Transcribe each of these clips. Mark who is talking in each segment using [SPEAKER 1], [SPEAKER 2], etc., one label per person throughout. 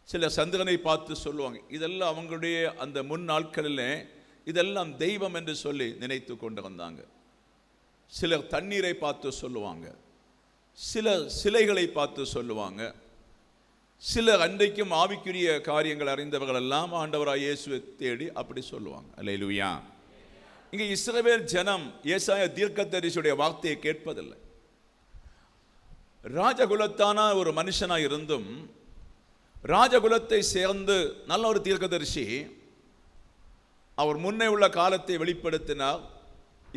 [SPEAKER 1] சில சந்திரனை பார்த்து சொல்லுவாங்க. இதெல்லாம் அவங்களுடைய அந்த முன் நாட்களில் இதெல்லாம் தெய்வம் என்று சொல்லி நினைத்து கொண்டு வந்தாங்க. சிலர் தண்ணீரை பார்த்து சொல்லுவாங்க, சில சிலைகளை பார்த்து சொல்லுவாங்க, சிலர் அன்றைக்கும் ஆவிக்குரிய காரியங்கள் அறிந்தவர்கள் எல்லாம் ஆண்டவராய் இயேசுவை தேடி அப்படி சொல்லுவாங்க. அல்லேலூயா. இங்கே இஸ்ரவேல் ஜனம் ஏசாயா தீர்க்கதரிசியுடைய வார்த்தையை கேட்பதில்லை. ராஜகுலத்தான ஒரு மனுஷனாக இருந்தும் ராஜகுலத்தை சேர்ந்து நல்ல ஒரு தீர்க்கதரிசி அவர் முன்னே உள்ள காலத்தை வெளிப்படுத்தினார்,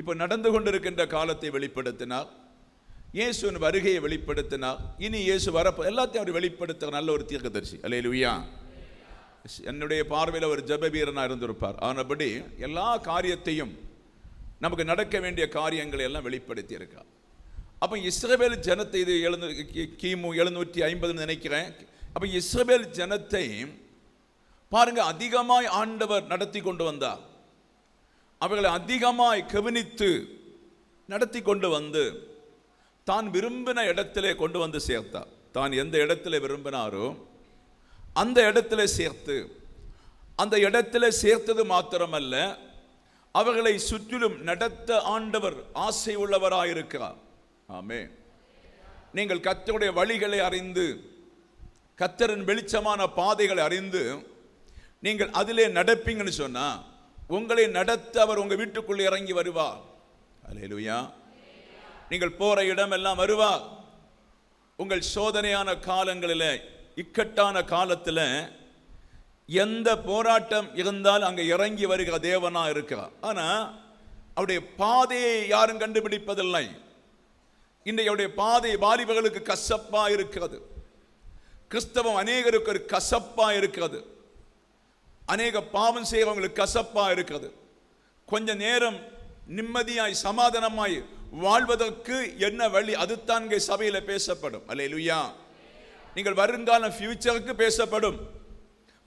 [SPEAKER 1] இப்போ நடந்து கொண்டிருக்கின்ற காலத்தை வெளிப்படுத்தினார், இயேசுவின் வருகையை வெளிப்படுத்தினார், இனி இயேசு வரப்போ எல்லாத்தையும் அவர் வெளிப்படுத்த நல்ல ஒரு தீர்க்கதரிசி. அல்லேலூயா. என்னுடைய பார்வையில் ஒரு ஜெப வீரனாக இருந்திருப்பார். ஆனபடி எல்லா காரியத்தையும் நமக்கு நடக்க வேண்டிய காரியங்களை எல்லாம் வெளிப்படுத்தி இருக்கார். அப்போ இஸ்ரவேல் ஜனத்தை இது கிமு 750 நினைக்கிறேன். அப்போ இஸ்ரவேல் ஜனத்தை பாருங்க, அதிகமாய் ஆண்டவர் நடத்தி கொண்டு வந்தார். அவர்களை அதிகமாய் கவனித்து நடத்தி கொண்டு வந்து தான் விரும்பின இடத்திலே கொண்டு வந்து சேர்த்தார். தான் எந்த இடத்துல விரும்பினாரோ அந்த இடத்துல சேர்த்து, அந்த இடத்துல சேர்த்தது மாத்திரமல்ல, அவர்களை சுற்றிலும் நடத்த ஆண்டவர் ஆசை உள்ளவராயிருக்கிறார். ஆமென். நீங்கள் கர்த்தருடைய வழிகளை அறிந்து, கர்த்தரின் வெளிச்சமான பாதைகளை அறிந்து நீங்கள் அதிலே நடப்பீங்கன்னு சொன்னா உங்களை நடத்த அவர் உங்க வீட்டுக்குள்ளே இறங்கி வருவார். அல்லேலூயா. நீங்கள் போற இடம் எல்லாம் வருவார். உங்கள் சோதனையான காலங்களில், இக்கட்டான காலத்தில் எந்த போராட்டம் இருந்தால் அங்கே இறங்கி வருகிற தேவனா இருக்கிறார். ஆனா அவருடைய பாதையை யாரும் கண்டுபிடிப்பதில்லை. இன்றைய பாதை வாலிபர்களுக்கு கசப்பா இருக்கிறது. கிறிஸ்தவம் அநேகருக்கு ஒரு கசப்பா இருக்கிறது. அநேக பாவம் செய்கிறவங்களுக்கு கசப்பா இருக்கிறது. கொஞ்ச நேரம் நிம்மதியாய் சமாதானமாய் வாழ்வதற்கு என்ன வழி, அதுதான் இங்கே சபையில் பேசப்படும். அல்லேலூயா. நீங்கள் வருங்கால ஃபியூச்சருக்கு பேசப்படும்,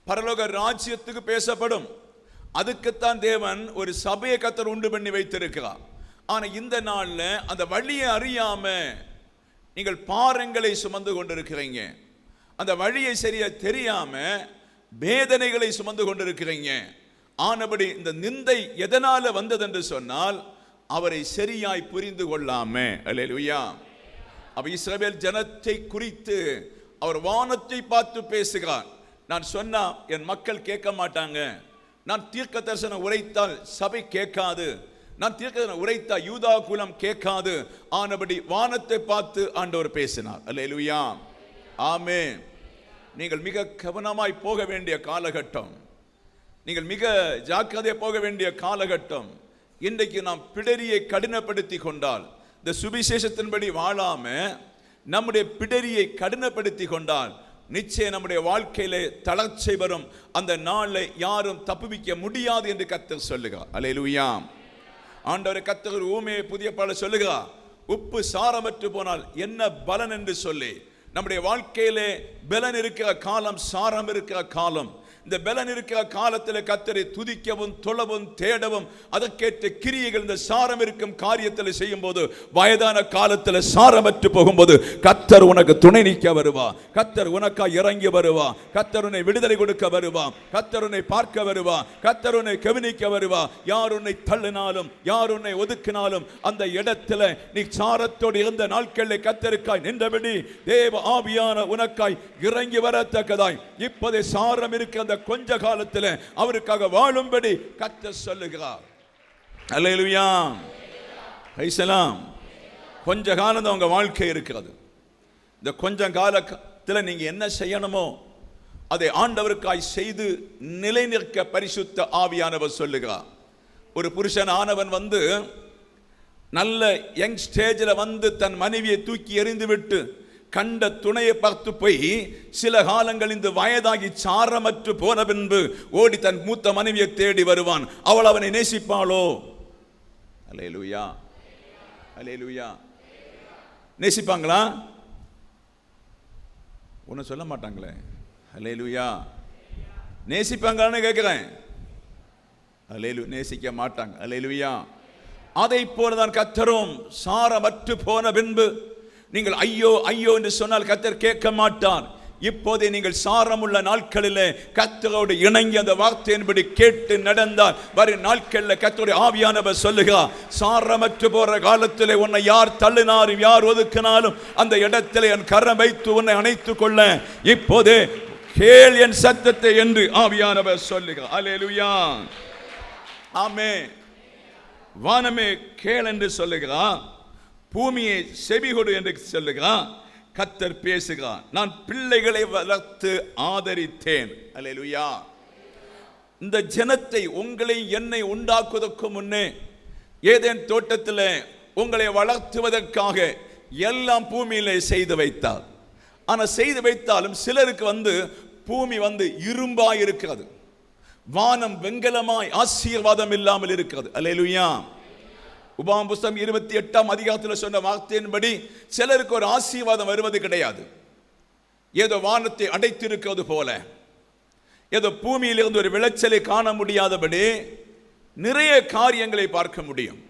[SPEAKER 1] பரலோக ராஜ்யத்துக்கு பேசப்படும். அதுக்குத்தான் தேவன் ஒரு சபையை கர்த்தர் உண்டு பண்ணி வைத்திருக்கிறார். ஆனா இந்த நாள்ல அந்த வழியை அறியாம நீங்கள் பாரங்களை சுமந்து கொண்டிருக்கிறீங்க. அந்த வழியை சரியா தெரியாம வேதனைகளை சுமந்து கொண்டிருக்கிறீங்க. ஆனபடி இந்த நிந்தை எதனால வந்தது என்று சொன்னால் அவரை சரியாய் புரிந்து கொள்ளாம. அல்லேலூயா. அப்ப இஸ்ரவேல் ஜனத்தை குறித்து அவர் வானத்தை பார்த்து பேசுகிறார். நான் சொன்னா என் மக்கள் கேட்க மாட்டாங்க, நான் தீர்க்க தரிசனம் உரைத்தால் சபை கேட்காது, நான் தீர்க்க தரிசனம் உரைத்தா யூதா குலம் கேட்காது. ஆனபடி வானத்தை பார்த்து ஆண்டவர் பேசினார். அல்லேலூயா. ஆமென். நீங்கள் மிக கவனமாய் போக வேண்டிய காலகட்டம், நீங்கள் மிக ஜாக்கிரதையாக போக வேண்டிய காலகட்டம். இன்றைக்கு நாம் பிடரியை கடினப்படுத்தி கொண்டால், இந்த சுவிசேஷத்தின்படி வாழாம நம்முடைய பிடரியை கடினப்படுத்தி கொண்டால் நிச்சயம் நம்முடைய வாழ்க்கையிலே தளர்ச்சி வரும். அந்த நாளை யாரும் தப்புவிக்க முடியாது என்று கர்த்தர் சொல்லுகிறார். அல்லேலூயா. ஆண்டவர் கர்த்தர் ஊமையை புதிய பாடல் சொல்லுகிறார், உப்பு சாரமற்று போனால் என்ன பலன் என்று சொல்லி. நம்முடைய வாழ்க்கையிலே பலன் இருக்கிற காலம், சாரம் இருக்கிற காலம். இந்த பலன் இருக்கிற காலத்தில் கர்த்தரை துதிக்கவும் தொழவும் தேடவும் அதற்கேற்ற கிரியைகள் இந்த சாரம் இருக்கும் காரியத்தில் செய்யும் போது, வயதான காலத்தில் சாரமற்று போகும்போது கர்த்தர் உனக்கு துணை நிற்க வருவா, கர்த்தர் உனக்காக இறங்கி வருவா, கர்த்தர் உன்னை விடுதலை கொடுக்க வருவா, கர்த்தர் உன்னை பார்க்க வருவா, கர்த்தர் உன்னை கவனிக்க வருவா. யார் உன்னை தள்ளினாலும், யார் உன்னை ஒதுக்கினாலும் அந்த இடத்துல நீ சாரத்தோடு இருந்த நாட்களில் கர்த்தருக்காய் நின்றபடி தேவ ஆவியான உனக்காய் இறங்கி வரத்தக்கதாய் இப்போதே சாரம் இருக்கிற அந்த கொஞ்ச காலத்தில் அவருக்காக வாழும்படி கர்த்தர் சொல்லுகிறார். அல்லேலூயா. ஐசலாம். கொஞ்ச காலம் தான் உங்க வாழ்க்கை இருக்கிறது. இந்த கொஞ்ச காலத்தில் நீங்க என்ன செய்யணுமோ அதை ஆண்டவருக்காய் செய்து நிலை நிற்க பரிசுத்த ஆவியானவர் சொல்லுகிறார். ஒரு புருஷன் ஆனவன் வந்து நல்ல யங் ஸ்டேஜில் வந்து தன் மனைவியை தூக்கி எறிந்து விட்டு கண்ட துணையை பார்த்து போய் சில காலங்கள் இந்த வயதாகி சாரமற்று போன பின்பு ஓடி தன் மூத்த மனைவியை தேடி வருவான். அவள் அவனை நேசிப்பாளோ? அல்லேலூயா. அல்லேலூயா. நேசிப்பாங்களா? ஒன்னும் சொல்ல மாட்டாங்களே. அல்லேலூயா. நேசிப்பாங்கன்னு கேட்கிறேன். அல்லேலூயா. நேசிக்க மாட்டாங்க. அல்லேலூயா. அதை போலதான் கர்த்தரும் சாரமற்று போன பின்பு நீங்கள் ஐயோ ஐயோ என்று சொன்னால் கர்த்தர் கேட்க மாட்டார். இப்போதே நீங்கள் சாரமுள்ள நாட்களிலே கர்த்தரோடு இணங்கி அந்த வார்த்தையின்படி கேட்டு நடந்தால் வரும் நாட்களில் கர்த்தருடைய ஆவியானவர் சொல்லுகிறார், சாரமற்று போற காலத்திலே உன்னை யார் தள்ளினாலும் யார் ஒதுக்கினாலும் அந்த இடத்திலே என் கரம் வைத்து உன்னை அணைத்துக் கொள்ள இப்போதே கேள் என் சத்தத்தை என்று ஆவியானவர் சொல்லுகிறார். அல்லேலூயா, ஆமென். வானமே கேள் என்று சொல்லுகிறார், பூமியை செவிகொடு என்று சொல்லுகிறார். கர்த்தர் பேசுகிறார், நான் பிள்ளைகளை வளர்த்து ஆதரித்தேன். அல்லேலூயா. இந்த ஜனத்தை உங்களை என்னை உண்டாக்குவதற்கு முன்னே ஏதேன் தோட்டத்தில் உங்களை வளர்த்துவதற்காக எல்லாம் பூமியிலே செய்து வைத்தார். ஆனால் செய்து வைத்தாலும் சிலருக்கு பூமி இரும்பாய் இருக்கிறது, வானம் வெங்கலமாய் ஆசீர்வாதம் இல்லாமல் இருக்கிறது. அல்லேலூயா. உபாகமம் புத்தகம் 28ஆம் அதிகாரத்தில் சொன்ன வார்த்தையின்படி சிலருக்கு ஒரு ஆசீர்வாதம் வருவது கிடையாது. ஏதோ வானத்தை அடைத்திருக்கிறது போல, ஏதோ பூமியிலிருந்து ஒரு விளைச்சலை காண முடியாதபடி நிறைய காரியங்களை பார்க்க முடியும்.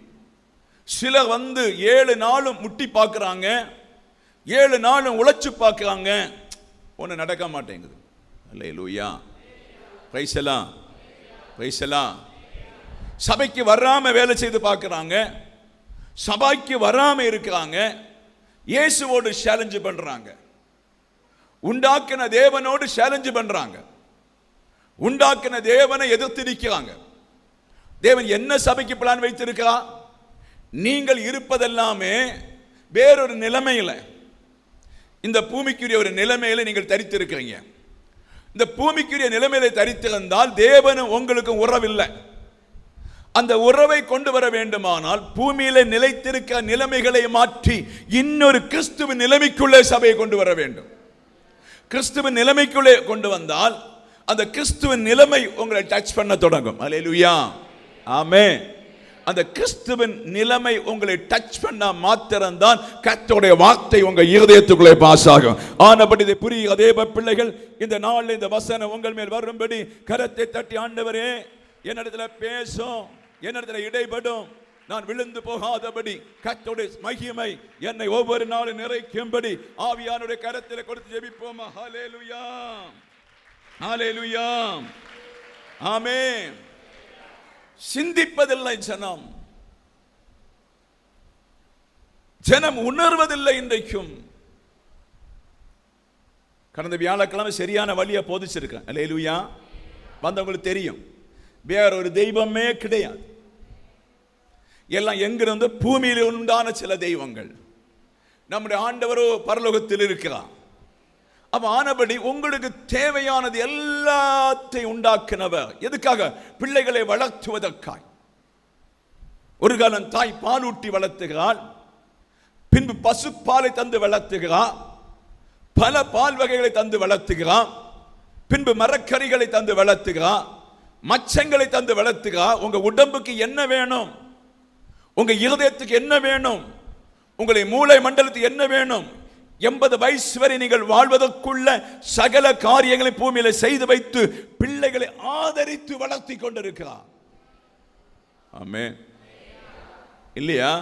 [SPEAKER 1] சிலர் 7 நாளும் முட்டி பார்க்கிறாங்க, 7 நாளும் உழைச்சு பார்க்கிறாங்க, ஒன்று நடக்க மாட்டேங்குது. அல்லேலூயா, பிரைஸ் எல்லாம், பிரைஸ் எல்லாம். சபைக்கு வராம வேலை செய்து பார்க்கிறாங்க, சபைக்கு வராம இருக்கிறாங்க, இயேசுவோடு சேலஞ்சு பண்றாங்க, உண்டாக்கின தேவனோடு சேலஞ்சு பண்றாங்க, உண்டாக்கின தேவனை எதிர்த்து நிற்கிறாங்க. தேவன் என்ன சபைக்கு பிளான் வைத்திருக்கிறார்? நீங்கள் இருப்பதெல்லாமே வேறொரு நிலைமையில, இந்த பூமிக்குரிய ஒரு நிலைமையில நீங்கள் தரித்திருக்கிறீங்க. இந்த பூமிக்குரிய நிலைமையில தரித்திருந்தால் தேவனும் உங்களுக்கும் உறவில்லை. அந்த உறவை கொண்டு வர வேண்டுமானால் பூமியில நிலைத்திருக்க நிலைமைகளை மாற்றி இன்னொரு கிறிஸ்துவின் நிலைமைக்குள்ளே சபையை கொண்டு வர வேண்டும். கிறிஸ்துவின் நிலைமைக்குள்ளே கொண்டு வந்தால் அந்த கிறிஸ்துவின் நிலைமை உங்களை டச் பண்ண தொடங்கும். அல்லேலூயா, ஆமென். அந்த கிறிஸ்துவின் நிலைமை உங்களை டச் பண்ண மாத்திரம்தான் கர்த்தருடைய வார்த்தை உங்க இருதயத்துக்குள்ளே பாஸ் ஆகும். ஆனபடி இதை புரிகிற தேவ பிள்ளைகள், இந்த நாளில் இந்த வசனம் உங்கள் மேல் வரும்படி கரத்தை தட்டி, ஆண்டவரே என்னிடத்துல பேசும், என்னிடத்துல இடைபடும், நான் விழுந்து போகாதபடி கர்த்தருடைய மகிமை என்னை ஒவ்வொரு நாளும் நிறைக்கும்படி ஆவியானுடைய கரத்தில் கொடுத்து ஜெபிப்போமா. ஹல்லேலூயா, ஹல்லேலூயா, ஆமென். சிந்திப்பதில்லை ஜனம் உணர்வதில்லை. இன்றைக்கும் கடந்த வியாழக்கிழமை சரியான வழியை போதிச்சிருக்கேன். அல்லேலூயா, வந்தவங்களுக்கு தெரியும், வேற ஒரு தெய்வமே கிடையாது. எல்லாம் எங்கிருந்து? பூமியில் உண்டான சில தெய்வங்கள். நம்முடைய ஆண்டவரோ பரலோகத்தில் இருக்கிறார். அப்ப ஆனபடி உங்களுக்கு தேவையானது எல்லாத்தையும் உண்டாக்கினவர் எதுக்காக? பிள்ளைகளை வளர்த்துவதற்காய். ஒரு காலம் தாய் பாலூட்டி வளர்த்துகிறாள், பின்பு பசு பாலை தந்து வளர்த்துகிறார், பல பால் வகைகளை தந்து வளர்த்துகிறார், பின்பு மரக்கறிகளை தந்து வளர்த்துகிறார், மச்சங்களை தந்து வளர்த்துகிறார். உங்க உடம்புக்கு என்ன வேணும்? உங்க இருதயத்துக்கு என்ன வேணும்? உங்களுடைய மூளை மண்டலத்துக்கு என்ன வேணும்? 80 வயசு வரை நீங்கள் வாழ்வதற்குள்ள சகல காரியங்களை பூமியில செய்து வைத்து பிள்ளைகளை ஆதரித்து வளர்த்தி கொண்டிருக்கிறார். ஆமென். இல்லையா?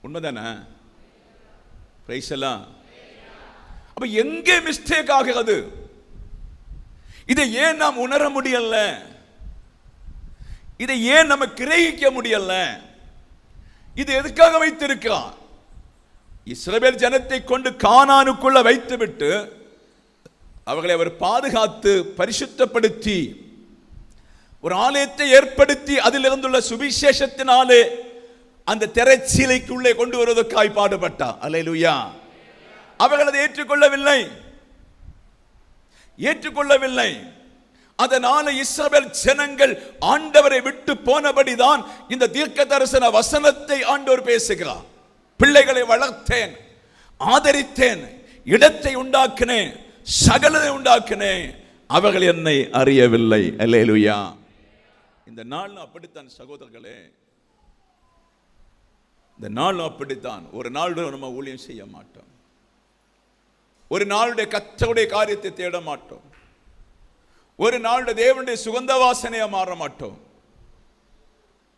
[SPEAKER 1] உண்மைதானே? பிரைஸ் எல்லாம். அப்ப எங்கே மிஸ்டேக் ஆகிறது? இதை ஏன் நாம் உணர முடியல? இதை ஏன் நம்ம கிரகிக்க முடியல? இது எதுக்காக வைத்திருக்கிறார்? இஸ்ரவேல் ஜனத்தை கொண்டு கானானுக்குள்ள வைத்துவிட்டு அவர்களை அவர் பாதுகாத்து பரிசுத்தப்படுத்தி ஒரு ஆலயத்தை ஏற்படுத்தி அதில் இருந்துள்ள சுவிசேஷத்தினாலே அந்த திரைச்சீலைக்குள்ளே கொண்டு வருவதற்காய் பாடுபட்டார். அல்லேலூயா. அவர்கள் அதை ஏற்றுக்கொள்ளவில்லை. அதனால இஸ்ரவேல் ஜனங்கள் ஆண்டவரை விட்டு போனபடிதான் இந்த தீர்க்க தரிசன வசனத்தை ஆண்டவர் பேசுகிறார். பிள்ளைகளை வளர்த்தேன், ஆதரித்தேன், இடத்தை உண்டாக்கினேன், சகலதை உண்டாக்கினேன், அவர்கள் என்னை அறியவில்லை. அல்லேலூயா. இந்த நாள் அப்படித்தான் சகோதரர்களே, இந்த நாள் அப்படித்தான். ஒரு நாள் நம்ம ஊழியம் செய்ய மாட்டோம், ஒரு நாளுடைய கர்த்தருடைய காரியத்தை தேட மாட்டோம், ஒரு நாளுடைய தேவனுடைய சுகந்த வாசனையா மாற மாட்டோம்.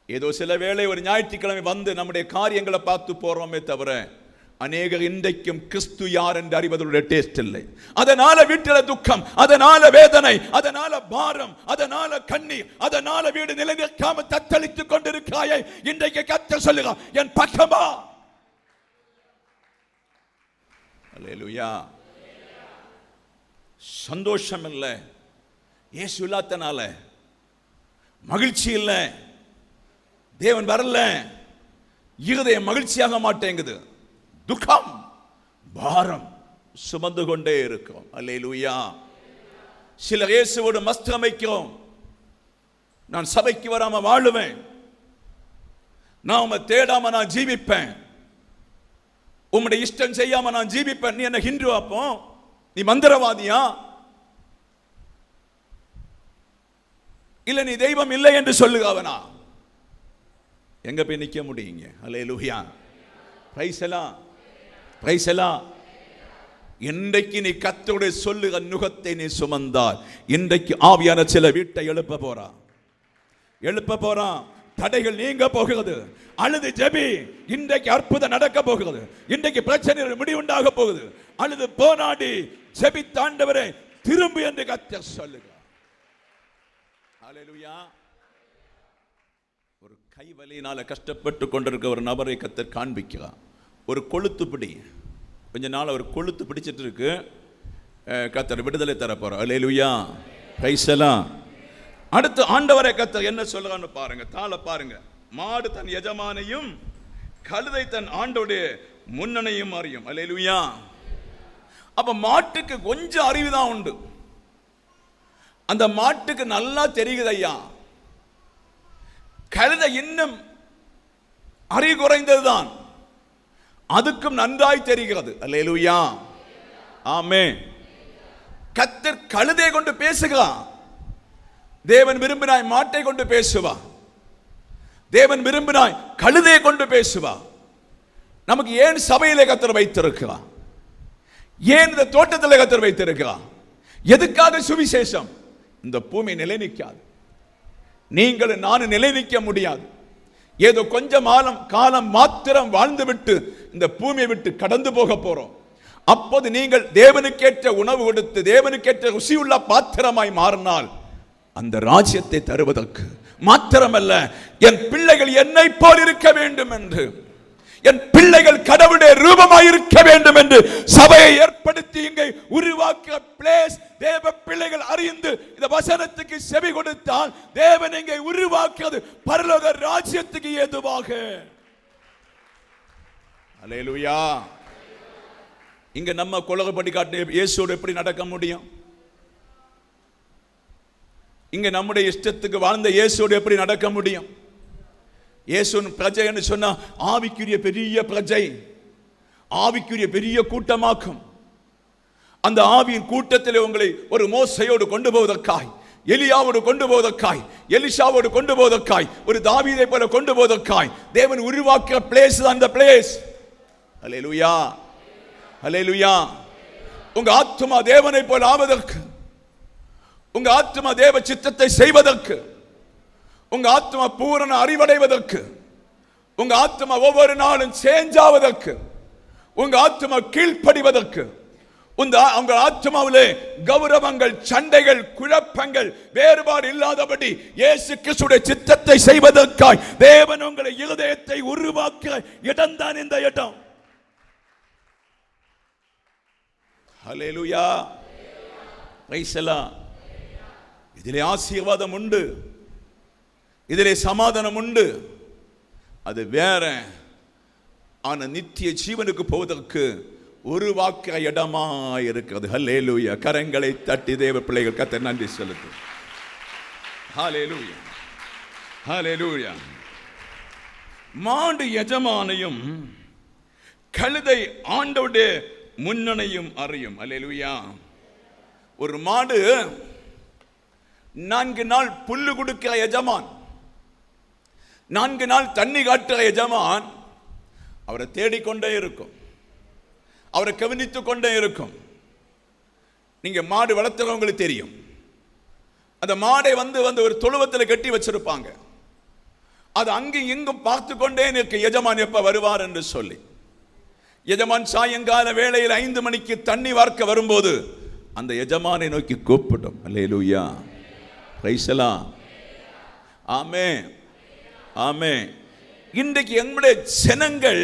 [SPEAKER 1] ஏதோ சில வேளை ஒரு ஞாயிற்றுக்கிழமை வந்து நம்முடைய காரியங்களை பார்த்து போறோமே தவிர அநேகர் இன்றைக்கும் கிறிஸ்து யார் என்று அறிவதோட டேஸ்ட் இல்லை. அதனால வீட்டில துக்கம், அதனால வேதனை, அதனால பாரம், அதனால கண்ணீர், அதனால வீடு நிலை நிற்காம தத்தளித்துக் கொண்டிருக்கிறாயே. இன்றைக்கு கர்த்தர் சொல்லுங்க, என் பக்கமா. அல்லேலூயா. சந்தோஷம் இல்லை, இயேசு இல்லாதனால மகிழ்ச்சி இல்லை, தேவன் வரல, இருதயம் மகிழ்ச்சியாக மாட்டேங்குது, துக்கம் பாரம் சுமந்து கொண்டே இருக்கும். அல்லேலூயா. சிலர் இயேசுவோடு மஸ்து அமைக்கிறோம், நான் சபைக்கு வராம வாழுவேன், நான் உம்மை தேடாம நான் ஜீவிப்பேன், உம்முடைய இஷ்டம் செய்யாம நான் ஜீவிப்பேன். நீ என்ன ஹிந்து அப்போ? நீ மந்திரவாதியா? இல்ல நீ தெய்வம் இல்லை என்று சொல்லுகவனா? எங்க போய் நிக்க முடியுங்க? அல்லேலூயா. பிரைஸ் எல்லாம், பிரைஸ் எல்லாம். இன்றைக்கு நீ கர்த்தருடைய சொல்லுக நுகத்தை நீ சுமந்தால், இன்றைக்கு ஆவியான சில வீட்டை எழுப்ப போறான். தடைகள் நீங்க போகிறது. அழுது ஜெபி, இன்றைக்கு அற்புதம் நடக்க போகிறது. இன்றைக்கு பிரச்சனை முடிவுண்டாக போகுது. அழுது போராடி ஜெபி, ஆண்டவரே திரும்பு என்று கர்த்தர் சொல்லுங்க. ஹல்லேலூயா. ஒரு கைவலியினால கஷ்டப்பட்டு கொண்டிருக்க ஒரு நபரை கர்த்தர் காண்பிக்கிறார். ஒரு கொளுத்து பிடி, கொஞ்ச நாள் ஒரு கொளுத்து பிடிச்சிட்டு இருக்கு, கர்த்தர் விடுதலை தர போறார். ஹல்லேலூயா. பிரைஸ் எல்லாம். அடுத்து ஆண்டவரை கர்த்தர் என்ன சொல்றான்னு பாருங்க, தாள பாருங்க. மாடு தன் எஜமானையும் கழுதை தன் ஆண்டோடைய முன்னணையும் அறியும். அல்லேலூயா. அப்ப மாட்டுக்கு கொஞ்சம் அறிவுதான் உண்டு. அந்த மாட்டுக்கு நல்லா தெரியுது ஐயா, கழுதை இன்னும் அறிவு குறைந்ததுதான், அதுக்கும் நன்றாய் தெரிகிறது. அல்லேலூயா. ஆமென். கர்த்தர் கழுதை கொண்டு பேசுகிறார். தேவன் விரும்பினாய் மாட்டை கொண்டு பேசுவா, தேவன் விரும்பினாய் கழுதையை கொண்டு பேசுவா. நமக்கு ஏன் சபையிலே கர்த்தர் வைத்திருக்கிறா? ஏன் இந்த தோட்டத்தில் கர்த்தர் வைத்திருக்கிறா? எதுக்காக சுவிசேஷம்? இந்த பூமி நிலை நிற்காது, நீங்கள் நானும் நிலை நிற்க முடியாது. ஏதோ கொஞ்சம் காலம் மாத்திரம் வாழ்ந்துவிட்டு இந்த பூமியை விட்டு கடந்து போக போறோம். அப்போது நீங்கள் தேவனுக்கேற்ற உணவு கொடுத்து தேவனுக்கேற்ற ருசியுள்ள பாத்திரமாய் மாறினால் அந்த ராஜ்யத்தை தருவதற்கு மாத்திரமல்ல, என் பிள்ளைகள் என்னை போல் இருக்க வேண்டும் என்று, என் பிள்ளைகள் கடவுளுடைய ரூபமாய் இருக்க வேண்டும் என்று சபையை ஏற்படுத்தி இங்கே உருவாக்கிய பிளேஸ். தேவ பிள்ளைகள் அறிந்து இந்த வசனத்துக்கு செவி கொடுத்தால் தேவன் இங்கே உருவாக்கியது பரலோக ராஜ்யத்துக்கு ஏதுவாக. அல்லேலூயா. இங்க நம்ம கொலகப்படி காட்டின இயேசுவோடு எப்படி நடக்க முடியும்? இங்க நம்முடைய இஷ்டத்துக்கு வாழ்ந்த இயேசுவோடு எப்படி நடக்க முடியும்? இயேசுவின் பிரஜை என்று சொன்னா ஆவிக்குரிய பெரிய பிரஜை, ஆவிக்குரிய பெரிய கூட்டமாக்கும். அந்த ஆவியின் கூட்டத்தில் உங்களை ஒரு மோசையோடு கொண்டு போவதற்காய், எலியாவோடு கொண்டு போவதற்காய், எலிஷாவோடு கொண்டு போவதற்காய், ஒரு தாவீதை போல கொண்டு போவதற்காய் தேவன் உருவாக்கிய பிளேஸ் தான் அந்த பிளேஸ். அல்லேலூயா. அல்லேலூயா. உங்க ஆத்துமா தேவனை போல ஆவதற்கு, உங்க ஆத்துமா தேவ சித்தத்தை செய்வதற்கு, உங்க ஆத்துமா பூரண அறிவடைவதற்கு, உங்க ஆத்துமா ஒவ்வொரு நாளும் சேஞ்ச் ஆவதற்கு, உங்க ஆத்துமா கீழ்ப்படிவதற்கு, உங்க ஆத்துமாவிலே கௌரவங்கள், சண்டைகள், குழப்பங்கள், வேறுபாடு இல்லாதபடி இயேசு கிறிஸ்துவின் சித்தத்தை செய்வதற்காய் தேவன் உங்களை இருதயத்தை உருவாக்கிய இடம் தான் இந்த இடம். ஹல்லேலூயா. பிரைஸ் எல்லாம். இதிலே ஆசீர்வாதம் உண்டு, இதிலே சமாதானம் உண்டு. அது வேற. ஆன நித்திய ஜீவனுக்கு போவதற்கு ஒரு வாக்கிய இடமா இருக்கிறது. ஹல்லேலூயா. கரங்களை தட்டி தேவ பிள்ளைகள் கர்த்தருக்கு நன்றி செலுத்து. ஹல்லேலூயா. ஹல்லேலூயா. மாடு எஜமானையும் கழுதை ஆண்டவருடைய முன்னணையும் அறியும். ஹல்லேலூயா. ஒரு மாடு 4 நாள் புல்லு கொடுக்கிற எஜமான், 4 நாள் தண்ணி காட்டுற எஜமான் அவரை தேடிக்கொண்டே இருக்கும், அவரை கவனித்துக் கொண்டே இருக்கும். நீங்க மாடு வளர்த்துறவங்களுக்கு தெரியும், அந்த மாடை வந்து ஒரு தொழுவத்தில் கட்டி வச்சிருப்பாங்க. அது அங்கும் இங்கும் பார்த்து கொண்டே இருக்க எஜமான் எப்ப வருவார் என்று சொல்லி. எஜமான் சாயங்கால வேளையில் 5 மணிக்கு தண்ணி வார்க்க வரும்போது அந்த எஜமானை நோக்கி கூப்பிடும். அல்லேலூயா, பிரைஸ் தி லார்ட், ஆமென், ஆமென். இன்றைக்கு எங்களுடைய ஜனங்கள்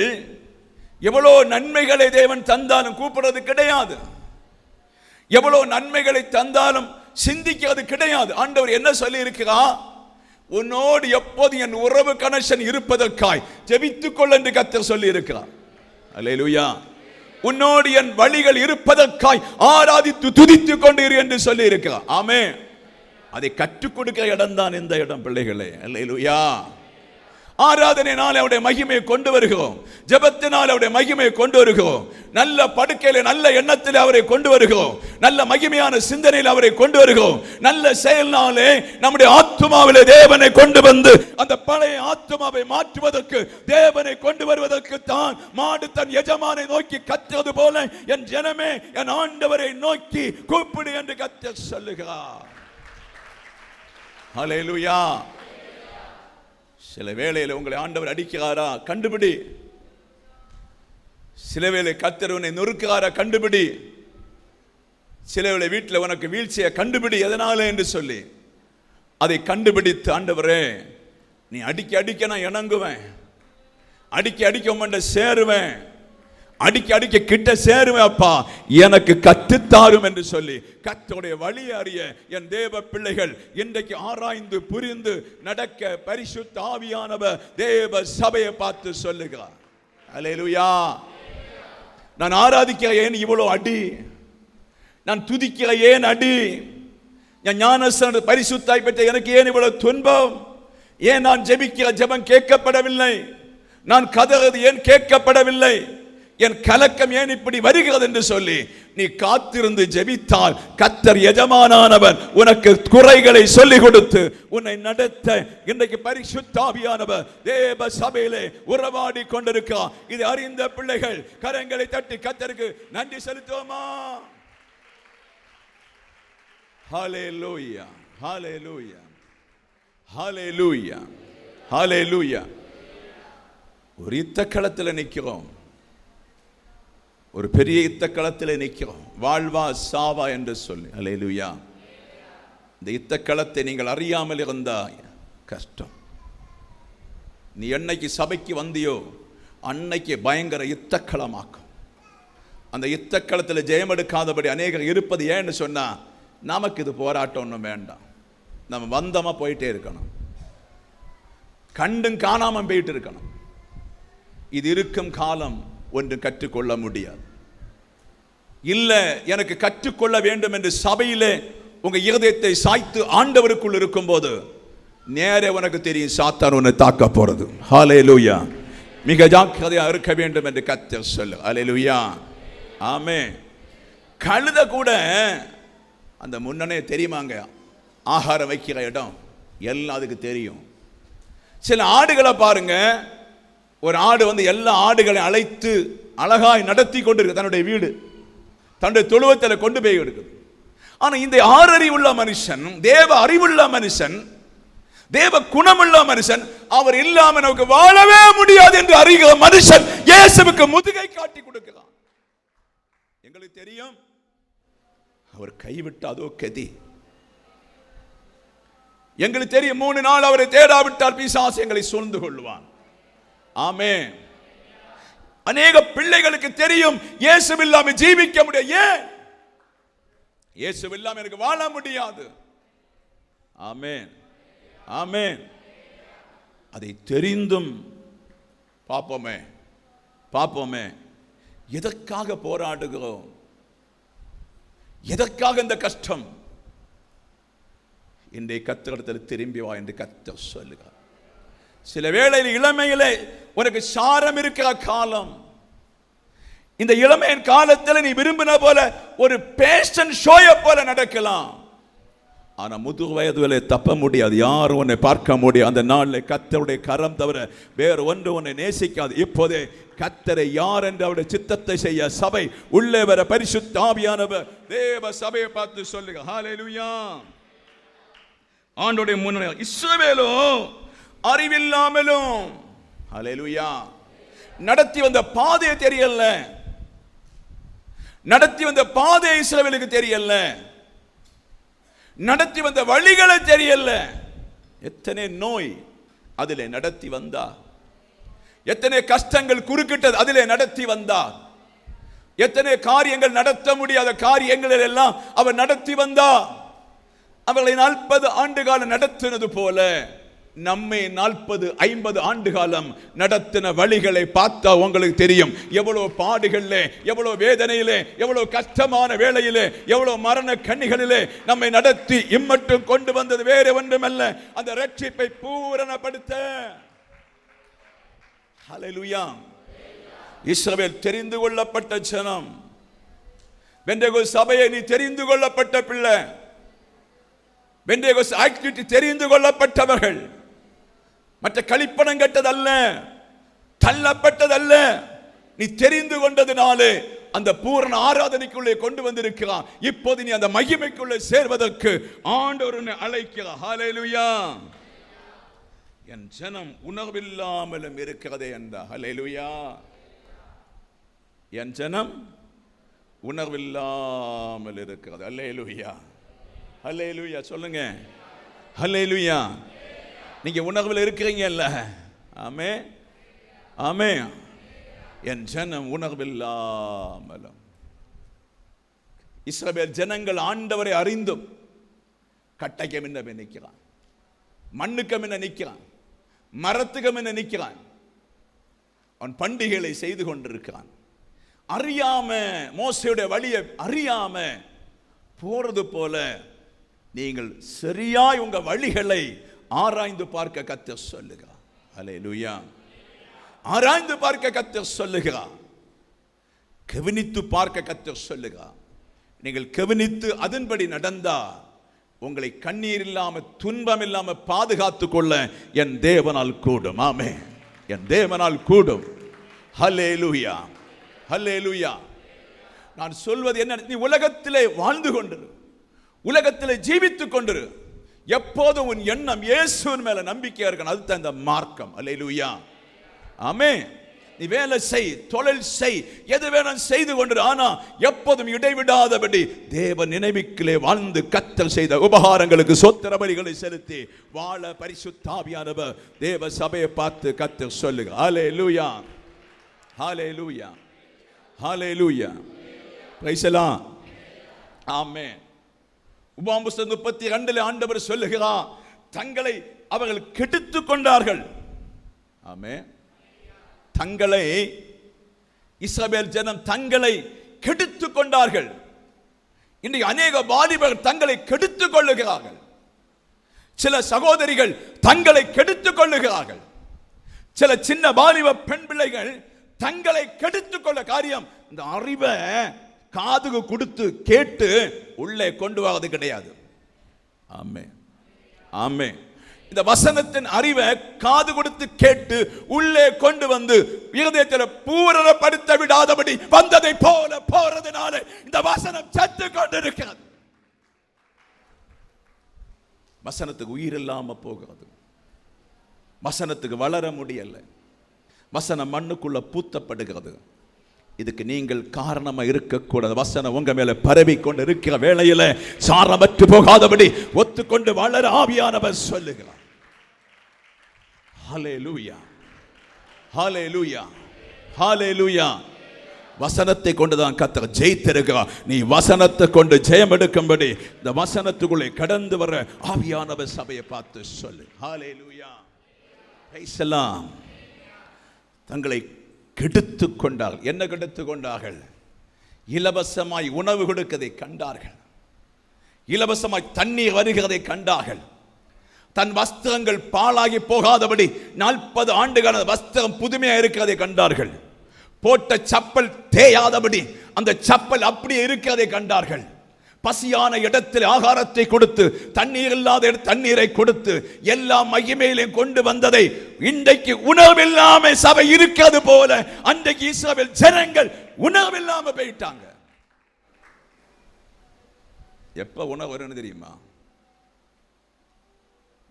[SPEAKER 1] எவ்வளோ நன்மைகளை தேவன் தந்தாலும் கூப்பிடுறது கிடையாது. எவ்வளோ நன்மைகளை தந்தாலும் சிந்திக்கிறது கிடையாது. ஆண்டவர் என்ன சொல்லி இருக்கிறார்? உன்னோடு எப்போது என் உறவு கனெக்ஷன் இருப்பதற்காய் ஜெபித்துக் கொள் என்று கர்த்தர் சொல்லி இருக்கிறார். அல்லேலூயா. உன்னோடு என் வழிகள் இருப்பதற்காய் ஆராதித்து துதித்துக் கொண்டு இரு என்று சொல்லி இருக்கிறார். ஆமென். அதை கற்றுக் கொடுக்கிற இடம் தான் இந்த இடம் பிள்ளைகளே. அல்லேலூயா. ஆராதனையினால் அவருடைய மகிமையை கொண்டு வருகிறோம். ஜெபத்தினால் அவருடைய மகிமையை கொண்டு வருகிறோம். நல்ல படுக்கையில நல்ல எண்ணத்தில் அவரை கொண்டு வருகிறோம். நல்ல மகிமையான சிந்தனையில் அவரை கொண்டு வருகிறோம். நல்ல செயல்னாலே நம்முடைய ஆத்துமாவிலே தேவனை கொண்டு வந்து அந்த பழைய ஆத்துமாவை மாற்றுவதற்கு, தேவனை கொண்டு வருவதற்கு தான் மாடு தன் எஜமானை நோக்கி கத்துவது போல என் ஜனமே என் ஆண்டவரை நோக்கி கூப்பிடு என்று கர்த்தர் சொல்லுகிறார். ஹல்லேலூயா. சில வேளையில் உங்களை ஆண்டவர் அடிக்கிறாரா கண்டுபிடி. சில வேளை கர்த்தர் உன்னை நொறுக்கிறாரா கண்டுபிடி. சில வேளை வீட்டில் உனக்கு வீழ்ச்சியை கண்டுபிடி எதனால என்று சொல்லி அதை கண்டுபிடித்து, ஆண்டவரே நீ அடிக்க அடிக்க நான் இணங்குவேன், அடிக்க அடிக்க உம்மண்ட சேருவேன், அடிக்க அடிக்க கிட்ட சேருவேன், அப்பா எனக்கு கற்றுத்தாரும் என்று சொல்லி கர்த்தருடைய வழி அறிய என் தேவ பிள்ளைகள் இன்றைக்கு ஆராய்ந்து புரிந்து நடக்க பரிசுத்த ஆவியானவர் தேவ சபையை பார்த்து சொல்லுகிறார். அல்லேலூயா. நான் ஆராதிக்க ஏன் இவ்வளவு அடி, நான் துதிக்க ஏன் அடி, நான் ஞானஸ்நான பரிசுத்தாய் பெற்ற எனக்கு ஏன் இவ்வளவு துன்பம், ஏன் நான் ஜெபிக்கிற ஜெபம் கேட்கப்படவில்லை, நான் கதறது ஏன் கேட்கப்படவில்லை, என் கலக்கம் ஏன் இப்படி வருகிறது என்று சொல்லி நீ காத்திருந்து ஜெபித்தால் கர்த்தர் எஜமானானவர் உனக்கு குறைகளை சொல்லிக் கொடுத்து உன்னை நடத்த இன்றைக்கு பரிசுத்த ஆவியானவர் தேவ சபையிலே உறவாடி கொண்டிருக்கிறார். இது அறிந்த பிள்ளைகள் கரங்களை தட்டி கர்த்தருக்கு நன்றி செலுத்துவோமா? ஹல்லேலூயா, ஹல்லேலூயா, ஹல்லேலூயா, ஹல்லேலூயா. ஒரு யுத்த களத்தில் நிற்கிறோம், ஒரு பெரிய யுத்த களத்தில் நிற்கிறோம், வாழ்வா சாவா என்று சொல்லி. அல்லேலூயா. இந்த யுத்த களத்தை நீங்கள் அறியாமல் இருந்தால் கஷ்டம். நீ என்னைக்கு சபைக்கு வந்தியோ அன்னைக்கு பயங்கர யுத்த களமாக்கும். அந்த யுத்த களத்தில் ஜெயம் எடுக்காதபடி அநேகர் இருப்பது ஏன்னு சொன்னா, நமக்கு இது போராட்டம் ஒன்றும் வேண்டாம், நம்ம வந்தமா போயிட்டே இருக்கணும், கண்டும் காணாம போயிட்டு இருக்கணும். இது இருக்கும் காலம் ஒன்று கற்றுக்கொள்ள முடியாது. இல்ல எனக்கு கற்றுக்கொள்ள வேண்டும் என்று சபையிலே உங்க இருதயத்தை சாய்த்து ஆண்டவருக்குள் இருக்கும் போது நேரே உனக்கு தெரியும் சாத்தான் உன்னை தாக்க போறது. ஹல்லேலூயா. மிக ஜாக்கிரதையா இருக்க வேண்டும் என்று கர்த்தர் சொல்லு. ஹல்லேலூயா, ஆமென். கழுத கூட அந்த முன்னனே தெரியுமாங்க, ஆகாரம் வைக்கிற இடம் எல்லாம் அதுக்கு தெரியும். சில ஆடுகளை பாருங்க, ஒரு ஆடு வந்து எல்லா ஆடுகளை அழைத்து அழகாய் நடத்தி கொண்டிருக்கு தன்னுடைய வீடு, தன்னுடைய தொழுவத்தில் கொண்டு போய் எடுக்குது. ஆனா இந்த ஆறறிவுள்ள மனுஷன், தேவ அறிவுள்ள மனுஷன், தேவ குணமுள்ள மனுஷன், அவர் இல்லாம நமக்கு வாழவே முடியாது என்று அறிகிற மனுஷன் இயேசுவுக்கு முதுகை காட்டி கொடுக்கிறான். எங்களுக்கு தெரியும் அவர் கைவிட்டு அதோ கதி. எங்களுக்கு தெரியும் 3 நாள் அவரை தேடாவிட்டால் பிசாசு எங்களை சூழ்ந்து கொள்வான். ஆமென். அநேக பிள்ளைகளுக்கு தெரியும் இயேசு இல்லாம ஜீவிக்க முடியாது. ஏன்? இயேசு இல்லாம எனக்கு வாழ முடியாது. ஆமென், ஆமென். அதை தெரிந்தும் பாப்போமே பாப்போமே எதற்காக போராடுகிறோம்? எதற்காக இந்த கஷ்டம்? இன்றைய கர்த்தரிடத்தில் திரும்பி வா என்று கர்த்தர் சொல்லுகிறார். சில வேளையில் இளமையிலே உனக்கு சாரம் இருக்கிற காலம், இந்த இளமையின் காலத்தில் நீ விரும்பின போல ஒரு பேஷன் ஷோயை போல நடக்கலாம். ஆனா முதுகு வயதுல தப்ப முடியாது, யாரும் உன்னை பார்க்க முடியாது. அந்த நாளில் கர்த்தருடைய கரம் தவிர வேறு ஒன்று உன்னை நேசிக்காது. இப்போதே கர்த்தரை யார் என்று அவருடைய சித்தத்தை செய்ய சபை உள்ளே வர பரிசுத்த ஆவியானவர் தேவ சபையை பார்த்து சொல்லுங்க. ஹல்லேலூயா. ஆண்டவருடைய முன்னே இஸ்ரவேலோ அறிவில்லாமலும், ஹல்லேலூயா, நடத்தி வந்த பாதை தெரியல, நடத்தி வந்த பாதை இஸ்ரவேலுக்கு தெரியல, நடத்தி வந்த வழிகளை தெரியல. எத்தனை நோய் அதிலே நடத்தி வந்தா, எத்தனை கஷ்டங்கள் குறுக்கிட்டது அதிலே நடத்தி வந்தார், எத்தனை காரியங்கள் நடத்த முடியாத காரியங்களில் எல்லாம் அவர் நடத்தி வந்தார். அவர்களை 40 ஆண்டு காலம் நடத்தினது போல நம்மை 40-50 ஆண்டு காலம் நடத்தின வழிகளை பார்த்தா உங்களுக்கு தெரியும். எவ்வளவு பாடுகளிலே, எவ்வளவு வேதனையிலே, எவ்வளவு கஷ்டமான வேளையிலே, எவ்வளவு மரண கண்ணிகளிலே நம்மை நடத்தி இம்மட்டும் கொண்டு வந்தது வேறு ஒன்றுமல்ல, அந்த ரட்சிப்பை பூரணப்படுத்த. ஹல்லேலூயா. இஸ்ரவேல் தெரிந்து கொள்ளப்பட்ட ஜனம். பெந்தேகோஸ்து சபையை நீ தெரிந்து கொள்ளப்பட்ட பிள்ளை, பெந்தேகோஸ்து ஆக்டிவிட்டி தெரிந்து கொள்ளப்பட்டவர்கள். மற்ற களிப்பணம் கட்டதல்ல, தள்ளப்பட்டதல்ல, நீ தெரிந்து கொண்டதினாலே அந்த பூரண ஆராதனைக்குள்ளே கொண்டு வந்திருக்கிறான். இப்போது நீ அந்த மகிமைக்குள்ளே சேர்வதற்கு ஆண்டவர் உன்னை அழைக்கிறார். ஹல்லேலூயா. என் ஜனம் உணர்வில்லாமலும் இருக்கிறதே என்றார். ஹல்லேலூயா. என் ஜனம் உணர்வில்லாமல் இருக்கிறது. ஹல்லேலூயா. ஹல்லேலூயா சொல்லுங்க. ஹல்லேலூயா. நீங்க உணர்வில் இருக்கிறீங்கல்ல? ஆமே ஆமே. என் ஜனம் உணர்வில்லாமலும். இஸ்ரவேல் ஜனங்கள் ஆண்டவரை அறிந்தும் கட்டைக்கு முன்ன நிற்கிறான், மண்ணுக்கு முன்ன நிற்கிறான், மரத்துக்கு முன்ன நிற்கிறான், அவன் பண்டிகைகளை செய்து கொண்டிருக்கிறான். அறியாம மோசேயுடைய வழியை அறியாம போறது போல நீங்கள் சரியாய் உங்க வழிகளை ஆராய்ந்து பார்க்க கர்த்தர் சொல்லுகிறார். ஹல்லேலூயா. ஆராய்ந்து பார்க்க கர்த்தர் சொல்லுகிறார். கவனித்து பார்க்க கர்த்தர் சொல்லுகிறார். நீங்கள் கவனித்து அதன்படி நடந்தா உங்களை கண்ணீர் இல்லாம துன்பம் இல்லாம பாதுகாத்துக் கொள்ள என் தேவனால் கூடும். ஆமே, என் தேவனால் கூடும். ஹல்லேலூயா. ஹல்லேலூயா. நான் சொல்வது என்ன, நீ உலகத்திலே வாழ்ந்து கொண்டிரு, உலகத்திலே ஜீவித்துக் கொண்டிரு. எப்போதும் உன் எண்ணம் இயேசுவின் மேல நம்பிக்கையா இருக்கணும். அதுதான் இந்த மார்க்கம். ஹல்லேலூயா. ஆமே. நீ வேலை செய், தொழில் செய், எது வேணும் செய்து கொண்டிரு. ஆனா எப்போதும் இடைவிடாதபடி தேவ நினைவுக்கிலே வாழ்ந்து கர்த்தர் செய்த உபகாரங்களுக்கு சொத்திர பலிகளை செலுத்தி வாழ பரிசுத்த ஆவியானவர் தேவ சபையை பார்த்து கர்த்தர் சொல்லுங்க. Hallelujah. Hallelujah. Hallelujah. Praise the lord. Amen. உபாகமம் 32 ஆண்டவர் சொல்லுகிறார், தங்களை அவர்கள் கெடுத்துக் கொண்டார்கள். ஆமென். தங்களை இஸ்ரவேல் ஜனம் தங்களை கெடுத்துக் கொண்டார்கள். இன்றைக்கு அநேக வாலிபர்கள் தங்களை கெடுத்துக் கொள்ளுகிறார்கள். சில சகோதரிகள் தங்களை கெடுத்துக் கொள்ளுகிறார்கள். சில சின்ன வாலிப பெண் பிள்ளைகள் தங்களை கெடுத்துக் கொள்ள காரியம் இந்த அறிவை காதுக்கு கொடுத்து கேட்டு உள்ளே கொண்டு வரது கிடையாது. ஆமென். ஆமென். இந்த வசனத்தின் அறிவை காது கொடுத்து கேட்டு உள்ளே கொண்டு வந்து இருதயத்தில் பூரணப்படுத்த விடாதபடி வந்ததை போல போறதுனால இந்த வசனம் செத்து கொண்டிருக்கிறது. வசனத்துக்கு உயிர் இல்லாம போகிறது. வசனத்துக்கு வளர முடியல. வசனம் மண்ணுக்குள்ள பூத்தப்படுகிறது. இதுக்கு நீங்கள் காரணமா இருக்கக்கூடாது. வசனம் உங்க மேல பரவி கொண்டு இருக்கிற வேளையில சாரமற்று போகாதபடி ஒத்துக்கொண்டு வளர ஆவியானவர் சொல்லுகிறார். ஹல்லேலூயா. ஹல்லேலூயா. ஹல்லேலூயா. வசனத்தை கொண்டுதான் கர்த்தர் ஜெயித்திருக்கிறார். நீ வசனத்தை கொண்டு ஜெயம் எடுக்கும்படி இந்த வசனத்துக்குள்ளே கடந்து வர ஆவியானவர் சபையை பார்த்து சொல்லு. ஹல்லேலூயா. Praise the lord. தங்களை கெடுத்துக் கொண்டார்கள். என்ன கெடுத்துக் கொண்டார்கள்? இலவசமாய் உணவு கொடுக்கதை கண்டார்கள். இலவசமாய் தண்ணீர் வருகிறதை கண்டார்கள். தன் வஸ்திரங்கள் பாழாகி போகாதபடி 40 ஆண்டுகால வஸ்திரம் புதுமையா இருக்கிறதை கண்டார்கள். போட்ட சப்பல் தேயாதபடி அந்த சப்பல் அப்படியே இருக்கிறதை கண்டார்கள். பசியான இடத்தில் ஆகாரத்தை கொடுத்து, தண்ணீர் இல்லாத தண்ணீரை கொடுத்து, எல்லா மகிமையிலையும் கொண்டு வந்ததை இன்றைக்கு உணவில்லாம சபை இருக்கிறது போல அன்றைக்கு இஸ்ரவேல் ஜனங்கள் உணவில்லாம போயிட்டாங்க. எப்ப உணவு வரும்னு தெரியுமா?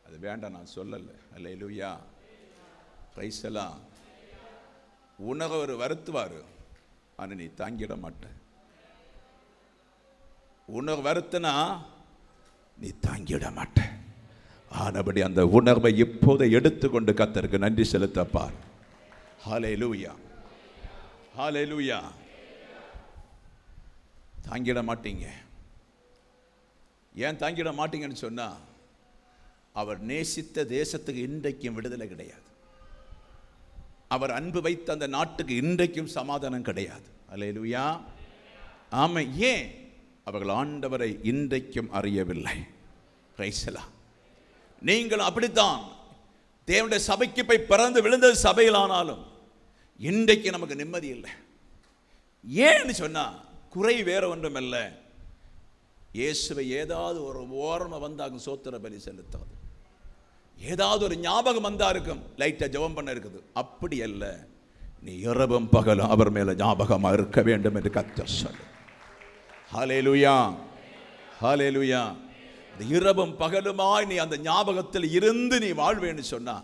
[SPEAKER 1] அது வேண்டாம், நான் சொல்லல. அல்லேலூயா. Praise the lord. உனக்கு ஒரு வருத்துவார், ஆனால் நீ தாங்கிட மாட்ட. உணர்வு வருத்தினா நீ தாங்கிட மாட்ட. ஆனபடி அந்த உணர்வை இப்போதை எடுத்துக்கொண்டு கர்த்தருக்கு நன்றி செலுத்தப்பார். ஹல்லேலூயா, ஹல்லேலூயா. தாங்கிட மாட்டீங்க. ஏன் தாங்கிட மாட்டீங்கன்னு சொன்னா, அவர் நேசித்த தேசத்துக்கு இன்றைக்கும் விடுதலை கிடையாது. அவர் அன்பு வைத்த அந்த நாட்டுக்கு இன்றைக்கும் சமாதானம் கிடையாது. ஹல்லேலூயா, ஆமென். ஏன்? அவர்கள் ஆண்டவரை இன்றைக்கும் அறியவில்லை. Price the Lord. நீங்கள் அப்படித்தான். தேவனுடைய சபைக்கு போய் பிறந்து விழுந்தது சபையில் ஆனாலும் இன்றைக்கு நமக்கு நிம்மதி இல்லை. ஏன்னு சொன்னா, குறை வேற ஒன்றும் இல்லை, இயேசுவை ஏதாவது ஒரு ஓரமாக வந்தாங்க சோத்திர பலி செலுத்தாது, ஏதாவது ஒரு ஞாபகம் வந்தா இருக்கும், லைட்டா ஜெபம் பண்ண இருக்குது. அப்படி அல்ல, நீ இரவும் பகலும் அவர் மேல ஞாபகமா இருக்க வேண்டும் என்று கர்த்தர் சொல்லு. ஹல்லேலூயா, ஹல்லேலூயா. இரவும் பகலுமாய் நீ அந்த ஞாபகத்தில் இருந்து நீ வாழ்வேன்னு சொன்னா,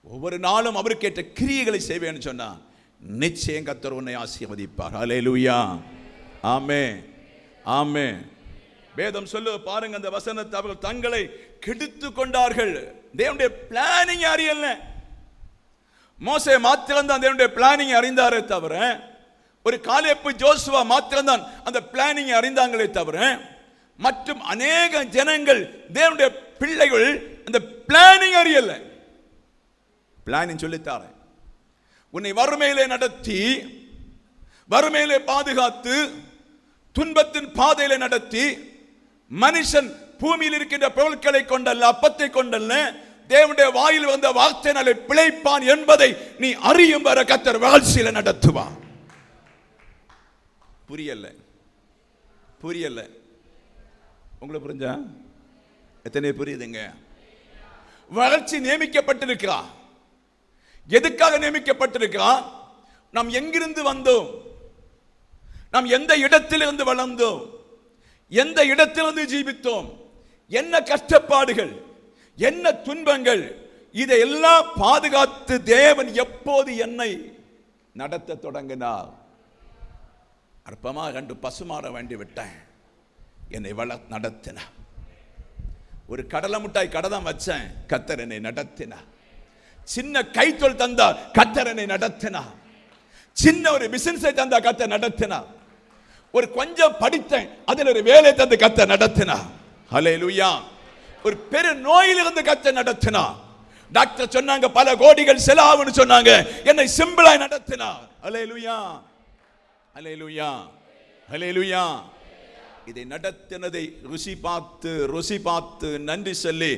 [SPEAKER 1] ஒவ்வொரு நாளும் அவருக்கேற்ற கிரியைகளை செய்வேன்னு சொன்னா, நிச்சயம் கர்த்தர் உன்னை ஆசீர்வதிப்பார். ஹல்லேலூயா, ஆமென், ஆமென். வேதம் சொல்லு பாருங்க, அந்த வசனத்தை அவர்கள் தங்களை கெடுத்து கொண்டார்கள். தேவனுடைய பிளானிங் அறியல. மோசே மாத்திரம்தான் தேவனுடைய பிளானிங் அறிந்தாரே தவிர, ஒரு காலேப்பு ஜோசுவா மாத்திரம்தான் அந்த பிளானிங் அறிந்தாங்களே தவிர, மற்றும் அநேக ஜனங்கள் தேவனுடைய பிள்ளைகள் அந்த பிளானிங் அறியல. பிளானிங் சொல்லித்தார, உன்னை வறுமையிலே நடத்தி, வறுமையிலே பாதுகாத்து, துன்பத்தின் பாதையிலே நடத்தி, மனுஷன் பூமியில் இருக்கின்ற பொருட்களை கொண்டல்ல, அப்பத்தை கொண்டல்ல, தேவனுடைய வாயில் வந்த வார்த்தையினாலே பிழைப்பான் என்பதை நீ அறியும் வர கர்த்தர் வாழ்ச்சியில நடத்துவார். புரியல, புரியல. உங்களுக்கு புரிஞ்சா? எத்தனை புரியுதுங்க? வளர்ச்சி நியமிக்கப்பட்டிருக்கிறா. எதுக்காக நியமிக்கப்பட்டிருக்கிறா? நாம் எங்கிருந்து வந்தோம், நாம் எந்த இடத்திலிருந்து வளர்ந்தோம், எந்த இடத்திலிருந்து ஜீவித்தோம், என்ன கஷ்டப்பாடுகள், என்ன துன்பங்கள், இதையெல்லாம் பாதுகாத்து தேவன் எப்போது என்னை நடத்த தொடங்கினார். அற்பமாக கண்டு பசுமாற வேண்டி விட்டேன், என்னை நடத்தினார். ஒரு கடலை முட்டாய் கடை தான் வச்சேன், கர்த்தர் என்னை நடத்தினார். சின்ன கைத்தொல் தந்தார், கர்த்தர் என்னை நடத்தினார். சின்ன ஒரு பிசினஸை தந்தா கர்த்தர் நடத்தினார். ஒரு கொஞ்சம் படித்தேன், அதில் ஒரு வேலை தந்து கர்த்தர் நடத்தினார். ஹல்லேலூயா. ஒரு பெரு நோயிலிருந்து கர்த்தர் நடத்தினார். டாக்டர் சொன்னாங்க பல கோடிகள் செலவாகும்னு சொன்னாங்க, என்னை சிம்பிளாய் நடத்தினார். ஹல்லேலூயா, ஹல்லேலூயா, ஹல்லேலூயா. இதை நடத்தினதை ருசி பார்த்து நன்றி சொல்லி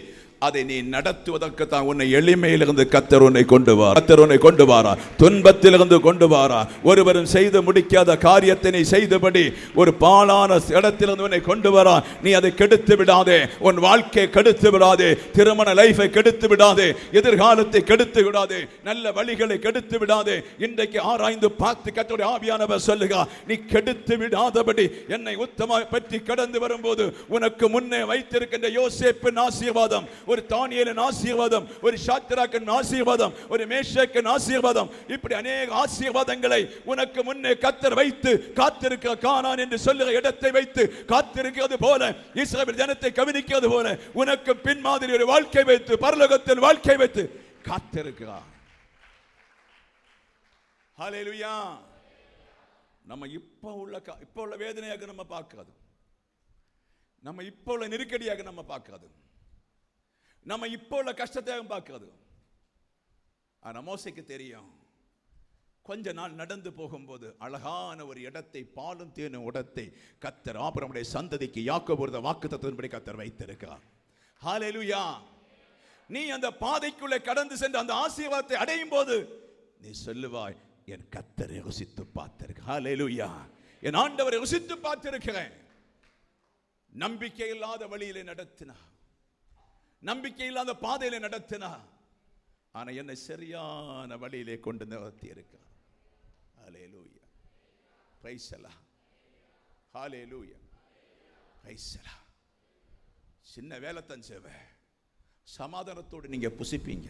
[SPEAKER 1] அதை நீ நடத்துவதற்கு தான் உன்னை எளிமையிலிருந்து கர்த்தர் உன்னை கொண்டு வாரா. கர்த்தர் உன்னை கொண்டு வாரா, துன்பத்திலிருந்து கொண்டு வாரா. ஒருவரும் செய்து முடிக்காத காரியத்தை நீ செய்தபடி ஒரு பாழான இடத்திலிருந்து உன்னை கொண்டு வரா. நீ அதை கெடுத்து விடாதே, உன் வாழ்க்கையை கெடுத்து விடாதே, திருமண லைஃபை கெடுத்து விடாதே, எதிர்காலத்தை கெடுத்து விடாதே, நல்ல வழிகளை கெடுத்து விடாதே. இன்றைக்கு ஆராய்ந்து பார்த்து கர்த்தருடைய ஆவியானவர் சொல்லுகா, நீ கெடுத்து விடாதபடி என்னை உத்தம பற்றி கடந்து வரும்போது உனக்கு முன்னே வைத்திருக்கின்ற யோசேப்பின் ஆசீர்வாதம், ஒரு தானியேலின் ஆசீர்வாதம், ஒரு சாத்ராக்கின் ஆசீர்வாதம், ஒரு மேஷாக்கின் ஆசீர்வாதம், இப்படி அநேக ஆசீர்வாதங்களை உனக்கு முன்னே கர்த்தர் வைத்து காத்திருக்கிற கானான் என்று சொல்லுகிற இடத்தை வைத்து காத்திருக்கிறது போல, இஸ்ரவேல் ஜனத்தை கவனிக்கிறது போல உனக்கு பின்மாதிரி ஒரு வாழ்க்கை வைத்து, பரலோகத்தில் வாழ்க்கை வைத்து காத்திருக்கிறார். ஹல்லேலூயா. நம்ம இப்போ உள்ள வேதனையாக நம்ம பார்க்காது, நம்ம இப்போ உள்ள நெருக்கடியாக நம்ம பார்க்காது, நம்ம இப்போ உள்ள கஷ்டத்தை பார்க்காது. ஆனா மோசேக்கு தெரியும், கொஞ்ச நாள் நடந்து போகும்போது அழகான ஒரு இடத்தை, பாலும் தேனும் இடத்தை கர்த்தர் ஆபிரகாமுடைய சந்ததிக்கு யாக்கோபு வாக்குத்தத்தத்தின்படி கர்த்தர் வைத்திருக்கிறார். ஹல்லேலூயா. நீ அந்த பாதைக்குள்ளே கடந்து சென்று அந்த ஆசீர்வாதத்தை அடையும் போது நீ சொல்லுவாய், என் கர்த்தரை ருசித்து பார்த்திருக்கிறேன். ஹல்லேலூயா. என் ஆண்டவரை ருசித்து பார்த்திருக்கிறேன். நம்பிக்கை இல்லாத வழியிலே நடத்தினா, நம்பிக்கை இல்லாத பாதையிலே நடத்தினா, ஆனா என்னை சரியான வழியிலே கொண்டு நிறுத்தி இருக்கிறார். Hallelujah. Praise the lord. Hallelujah. Praise the lord. சின்ன வேலை தான் செய்வே, சமாதானத்தோடு நீங்க புசிப்பீங்க.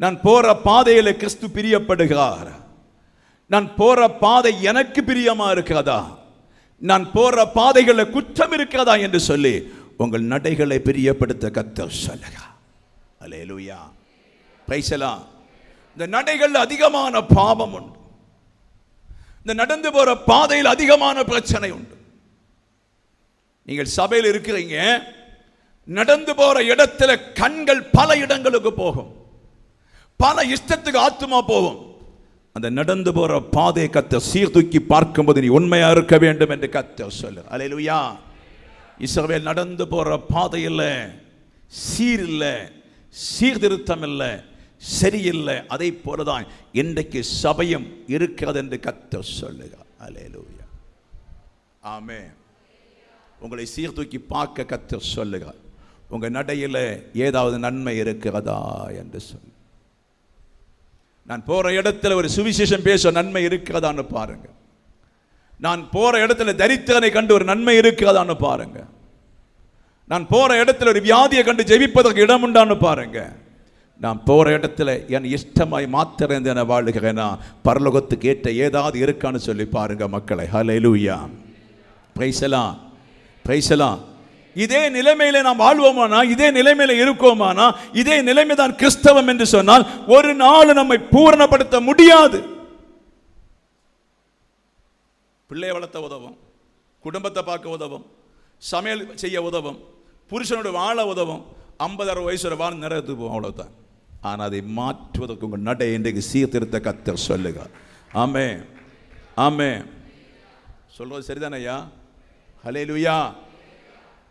[SPEAKER 1] நான் போற பாதையில கிறிஸ்து பிரியப்படுகிறார். நான் போற பாதை எனக்கு பிரியமா இருக்கிறதா, நான் போற பாதைகளில் குற்றம் இருக்கிறதா என்று சொல்லி உங்கள் நடைகளை பிரியப்படுத்த கர்த்தர் சொல்லுகிறார். அல்லேலூயா, பிரைஸ் தி லார்ட். இந்த நடைகள் அதிகமான பாவம் உண்டு. இந்த நடந்து போற பாதையில் அதிகமான பிரச்சனை உண்டு. நீங்கள் சபையில் இருக்கிறீங்க, நடந்து போற இடத்துல கண்கள் பல இடங்களுக்கு போகும், பல இஷ்டத்துக்கு ஆத்துமா போகும். அந்த நடந்து போற பாதை கர்த்தர் சீர்தூக்கி பார்க்கும்போது நீ உண்மையா இருக்க வேண்டும் என்று கர்த்தர் சொல்லு. அல்லேலூயா. இஸ்ரவேல் நடந்து போற பாதையில் சீர் இல்லை, சீர்திருத்தம் இல்லை, சரியில்லை. அதை போலதான் இன்றைக்கு சபையும் இருக்கிறது என்று கர்த்தர் சொல்லுகிறார். அல்லேலூயா, ஆமென். உங்களை சீர்தூக்கி பார்க்க கர்த்தர் சொல்லுகிறார். உங்க நடையில் ஏதாவது நன்மை இருக்கிறதா என்று சொல்லு. நான் போற இடத்துல ஒரு சுவிசேஷம் பேச நன்மை இருக்கிறதான்னு பாருங்க. நான் போற இடத்துல தரித்திரனை கண்டு ஒரு நன்மை இருக்கிறதான்னு பாருங்க. நான் போற இடத்துல ஒரு வியாதியை கண்டு ஜெபிப்பதற்கு இடம் உண்டான்னு பாருங்க. நான் போற இடத்துல என் இஷ்டமாய் மாத்திரம் என வாழுகிறேன்னா பரலோகத்துக்கு ஏற்ற ஏதாவது இருக்கான்னு சொல்லி பாருங்க மக்களை. Hallelujah, praise the lord, praise the lord. இதே நிலைமையில நாம் வாழ்வோமானா, இதே நிலைமையில இருக்கோமானா, இதே நிலைமை தான் கிறிஸ்தவம் என்று சொன்னால் ஒரு நாள் நம்மை பூரணப்படுத்த முடியாது. பிள்ளையை வளர்த்த உதவும், குடும்பத்தை பார்க்க உதவும், சமையல் செய்ய உதவும், புருஷனோட வாழ உதவும், 50-60 வயசுல வாழ நிறைய போகும், அவ்வளவுதான். ஆனால் அதை மாற்றுவதற்கு உங்கள் நடை இன்றைக்கு சீர்திருத்த கர்த்தர் சொல்லுங்க. ஆமென், ஆமென். சொல்றது சரிதானே ஐயா? ஹல்லேலூயா,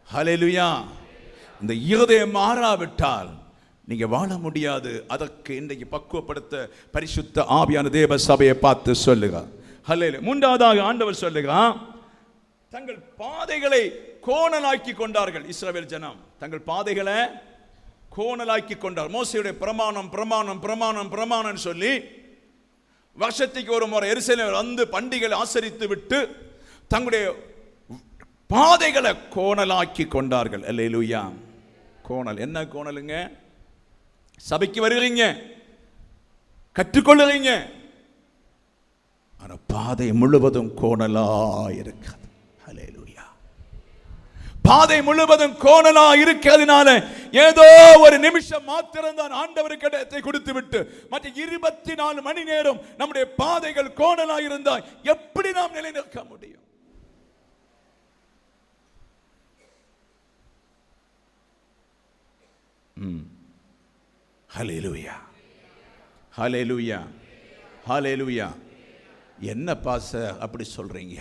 [SPEAKER 1] ஹல்லேலூயா. இந்த இருதயம் மாறாவிட்டால் நீங்க வாழ முடியாது. அதற்கு இன்றைக்கு பக்குவப்படுத்த பரிசுத்த ஆவியான தேவ சபையை பார்த்து சொல்லுங்க. ஹல்லேலூயா. மூன்றாவதாக ஆண்டவர் சொல்லுங்க, தங்கள் பாதைகளை கோணலாக்கி கொண்டார்கள். இஸ்ரவேல் ஜனம் தங்கள் பாதைகளை கோணலாக்கி கொண்டார். மோசேயுடைய பிரமாணம் பிரமாணம் பிரமாணம் பிரமாணம் சொல்லி வருஷத்துக்கு ஒரு முறை எருசலேமில் வந்து பண்டிகைகளை ஆசரித்து விட்டு தங்களுடைய பாதைகளை கோணலாக்கி கொண்டார்கள். அல்லேலூயா. கோணல் என்ன கோணலுங்க? சபைக்கு வருகிறீங்க, கற்றுக்கொள்ளுறீங்க, ஆனா பாதை முழுவதும் கோணலா இருக்கிறது. அல்லேலூயா. பாதை முழுவதும் கோணலா இருக்கிறதுனால ஏதோ ஒரு நிமிஷம் மாத்திரம் தான் ஆண்டவருக்கு இடத்தை கொடுத்து விட்டு மற்ற 24 மணி நேரம் நம்முடைய பாதைகள் கோணலா இருந்தால் எப்படி நாம் நிலைநிற்க முடியும்? ஹல்லேலூயா, ஹல்லேலூயா, ஹல்லேலூயா. என்ன பாஸ்டர் அப்படி சொல்றீங்க?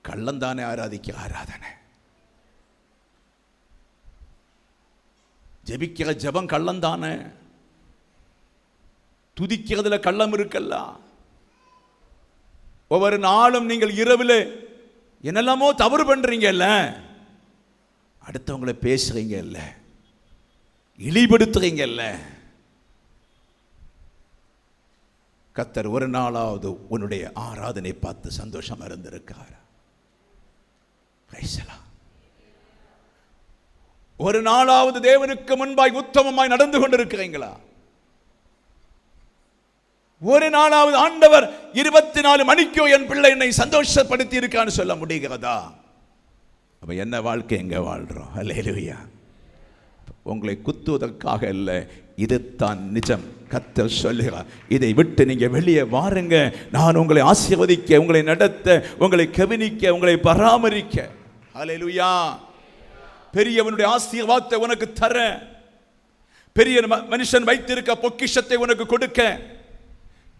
[SPEAKER 1] கள்ளந்தானே ஆராதிக்க ஆராதனை, ஜெபிக்கிற ஜெபம் கள்ளந்தானே, துதிக்கிறதுல கள்ளம் இருக்கல்ல. ஒவ்வொரு நாளும் நீங்கள் இரவில் என்னெல்லாமோ தவறு பண்றீங்கல்ல, அடுத்தவங்களை பேசுறீங்கல்ல, இழிபடுத்துறீங்கல்ல. கர்த்தர் ஒரு நாளாவது உன்னுடைய ஆராதனை பார்த்து சந்தோஷமா இருந்திருக்கார். ஒரு நாளாவது தேவனுக்கு முன்பாய் உத்தமமாய் நடந்து கொண்டிருக்கிறீங்களா? ஒரு நாளாவது ஆண்டவர் 24 மணிக்கோ என் பிள்ளை என்னை சந்தோஷப்படுத்தி இருக்கான்னு சொல்ல முடிகிறதா? அப்ப என்ன வாழ்க்கை எங்க வாழ்றோம்? அல்லேலூயா. உங்களை குத்துவதற்காக இல்லை, இதுதான் நிஜம். கர்த்தர் சொல்லுகிறார், இதை விட்டு நீங்க வெளியே வாருங்க, நான் உங்களை ஆசீர்வதிக்க, உங்களை நடத்த, உங்களை கவனிக்க, உங்களை பராமரிக்க. அல்லேலூயா. பெரியவனுடைய ஆசீர்வாதத்தை உனக்கு தர, பெரிய மனுஷன் வைத்திருக்க பொக்கிஷத்தை உனக்கு கொடுக்க,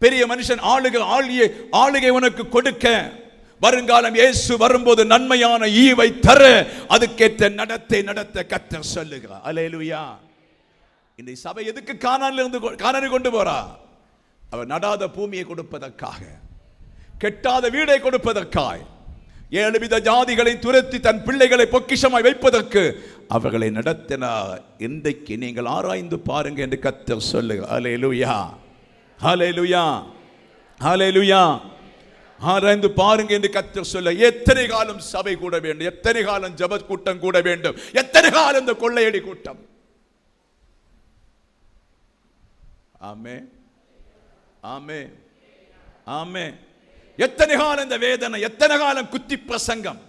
[SPEAKER 1] பெரிய மனுஷன் ஆளுகை உனக்கு கொடுக்க, வருங்காலம் இயேசு வரும்போது நன்மையான ஈவை தர, அதுக்கேற்ற நடத்த கர்த்தர் சொல்லுகிறார். அல்லேலூயா. இந்த சபை எதுக்கு கானானை கொண்டு போறா? அவர் நடாத பூமியை கொடுப்பதற்காக, கெட்டாத வீடை கொடுப்பதற்காக, 7 வித ஜாதிகளை துரத்தி தன் பிள்ளைகளை பொக்கிஷமாய் வைப்பதற்கு அவர்களை நடத்தினார். இன்றைக்கு நீங்கள் ஆராய்ந்து பாருங்க என்று கர்த்தர் சொல்லுகிறார். அல்லேலூயா, ஹல்லேலூயா, ஹல்லேலூயா. ஆராய்ந்து பாருங்க என்று கர்த்தர் சொல்ல. எத்தனை காலம் சபை கூட வேண்டும், எத்தனை காலம் ஜெப கூட்டம் கூட வேண்டும், எத்தனை காலம் இந்த கொள்ளையடி கூட்டம்? ஆமே, ஆமே, ஆமே. எத்தனை காலம் இந்த வேதனை, எத்தனை காலம் குத்தி பிரசங்கம்,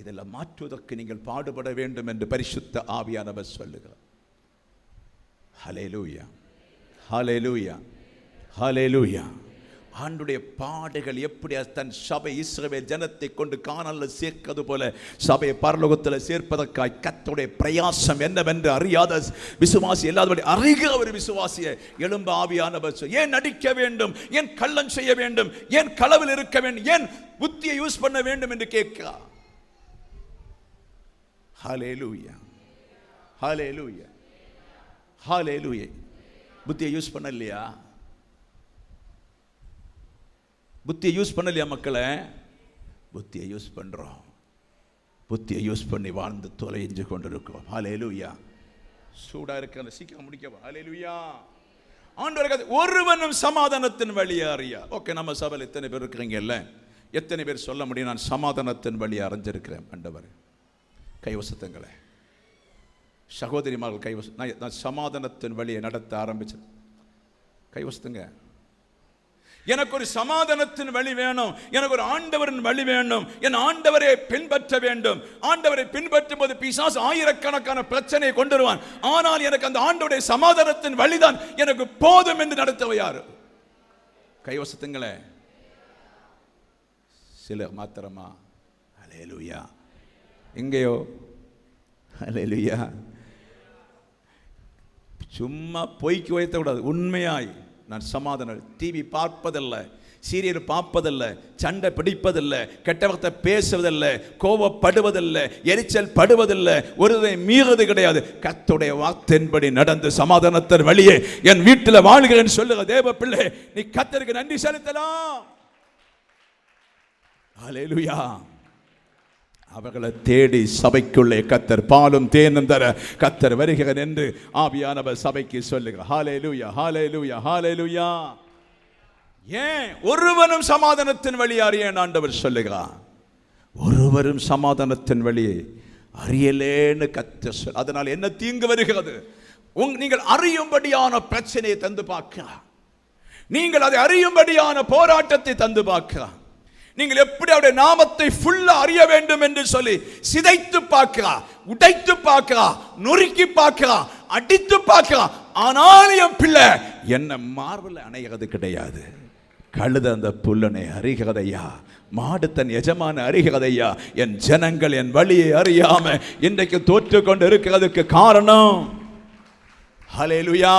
[SPEAKER 1] இதெல்லாம் மாற்றுவதற்கு நீங்கள் பாடுபட வேண்டும் என்று பரிசுத்த ஆவியானவர் சொல்லுகிறார். ஹல்லேலூயா, ஹல்லேலூயா, ஹல்லேலூயா. ஆண்டுடைய பாடுகள் எப்படி தன் சபை இஸ்ரவேல் ஜனத்தை கொண்டு கானானில் சேர்க்கிறது போல சபையை பரலோகத்தில் சேர்ப்பதற்காய் கர்த்தருடைய பிரயாசம் என்னவென்று அறியாத விசுவாசி இல்லாதபடி அறிகிற ஒரு விசுவாசியை எழும்ப ஆவியானவர் ஏன் நடிக்க வேண்டும், ஏன் கள்ளம் செய்ய வேண்டும், ஏன் களவில் இருக்க வேண்டும், ஏன் புத்தியை யூஸ் பண்ண வேண்டும் என்று கேட்கிறார். ஹல்லேலூயா, ஹல்லேலூயா, ஹல்லேலூயா. புத்தியை யூஸ் பண்ண இல்லையா? புத்தியை யூஸ் பண்ணலையா மக்களை? புத்தியை யூஸ் பண்றோம். புத்தியை யூஸ் பண்ணி வாழ்ந்து தொலைஞ்சு கொண்டிருக்கிறோம். ஹல்லேலூயா. சூடா இருக்க சீக்கிரம் முடிக்கவா? ஹல்லேலூயா. ஆண்டவர் ஒருவனும் சமாதானத்தின் வழியை அறியா. ஓகே, நம்ம சபையில் எத்தனை பேர் இருக்கிறீங்கல்ல, எத்தனை பேர் சொல்ல முடியும் நான் சமாதானத்தின் வழியை அறிஞ்சிருக்கிறேன்? ஆண்டவர் கைவசத்தங்களே, சகோதரிமார்கள் கைவச, நான் சமாதானத்தின் வழியை நடத்த ஆரம்பிச்சேன். கைவசத்துங்க. எனக்கு ஒரு சமாதானத்தின் வழி வேணும், எனக்கு ஒரு ஆண்டவரின் வழி வேணும், என் ஆண்டவரை பின்பற்ற வேண்டும். ஆண்டவரை பின்பற்றும் போது பிசாசு ஆயிரக்கணக்கான பிரச்சனையை கொண்டு வருவான். ஆனால் எனக்கு அந்த ஆண்டவருடைய சமாதானத்தின் வழிதான் எனக்கு போதும் என்று நடத்தவை யாரு? கைவசத்துங்களே. சில மாத்திரமா? ஹல்லேலூயா. எங்கேயோ ஹல்லேலூயா. சும்மா பொய்க்கு வைத்த கூடாது. உண்மையாய் நான் சமாதானம். டிவி பார்ப்பதில்ல, சீரியல் பார்ப்பதில்ல, சண்டை பிடிப்பதில்ல, கெட்டவர்த்தை பேசுவதில்லை, கோபப்படுவதில்லை, எரிச்சல் படுவதில்லை, ஒருதை மீறது கிடையாது. கர்த்தருடைய வார்த்தையின்படி நடந்து சமாதானத்தின் வழியே என் வீட்டில் வாழ்கிறேன் சொல்லுங்க தேவ பிள்ளை, நீ கர்த்தருக்கு நன்றி செலுத்தலாம். ஹல்லேலூயா. அவர்களை தேடி சபைக்குள்ளே கர்த்தர் பாலும் தேனும் தர கர்த்தர் வருகிறார் என்று ஆவியானவர் சபைக்கு சொல்லுகிறார். ஹல்லேலூயா, ஹல்லேலூயா, ஹல்லேலூயா. ஏன் ஒருவனும் சமாதானத்தின் வழியை அறியேன் ஆண்டவர் சொல்லுகிறார். ஒருவரும் சமாதானத்தின் வழியை அறியலேன்னு கர்த்தர் சொல். அதனால் என்ன தீங்கு வருகிறது? நீங்கள் அறியும்படியான பிரச்சனையை தந்து பார்க்கிறார். நீங்கள் அதை அறியும்படியான போராட்டத்தை தந்து பார்க்கிறார். நீங்கள் எப்படி அவருடைய நாமத்தை ஃபுல்லா அறிய வேண்டும் என்று சொல்லி சிதைத்து பார்க்கிறா, உடைத்து பார்க்கிறா, நொறுக்கி பார்க்கிறா, அடித்து பார்க்கிறா. ஆனாலும் என் பிள்ளை என்ன மார்பல அணைகிறது கிடையாது. கழுத அந்த புல்லனை அறிகிறதையா, மாடு தன் எஜமான அறிகிறதையா. என் ஜனங்கள் என் வழியை அறியாம இன்றைக்கு தோற்று கொண்டு இருக்கிறதுக்கு காரணம் ஹல்லேலூயா.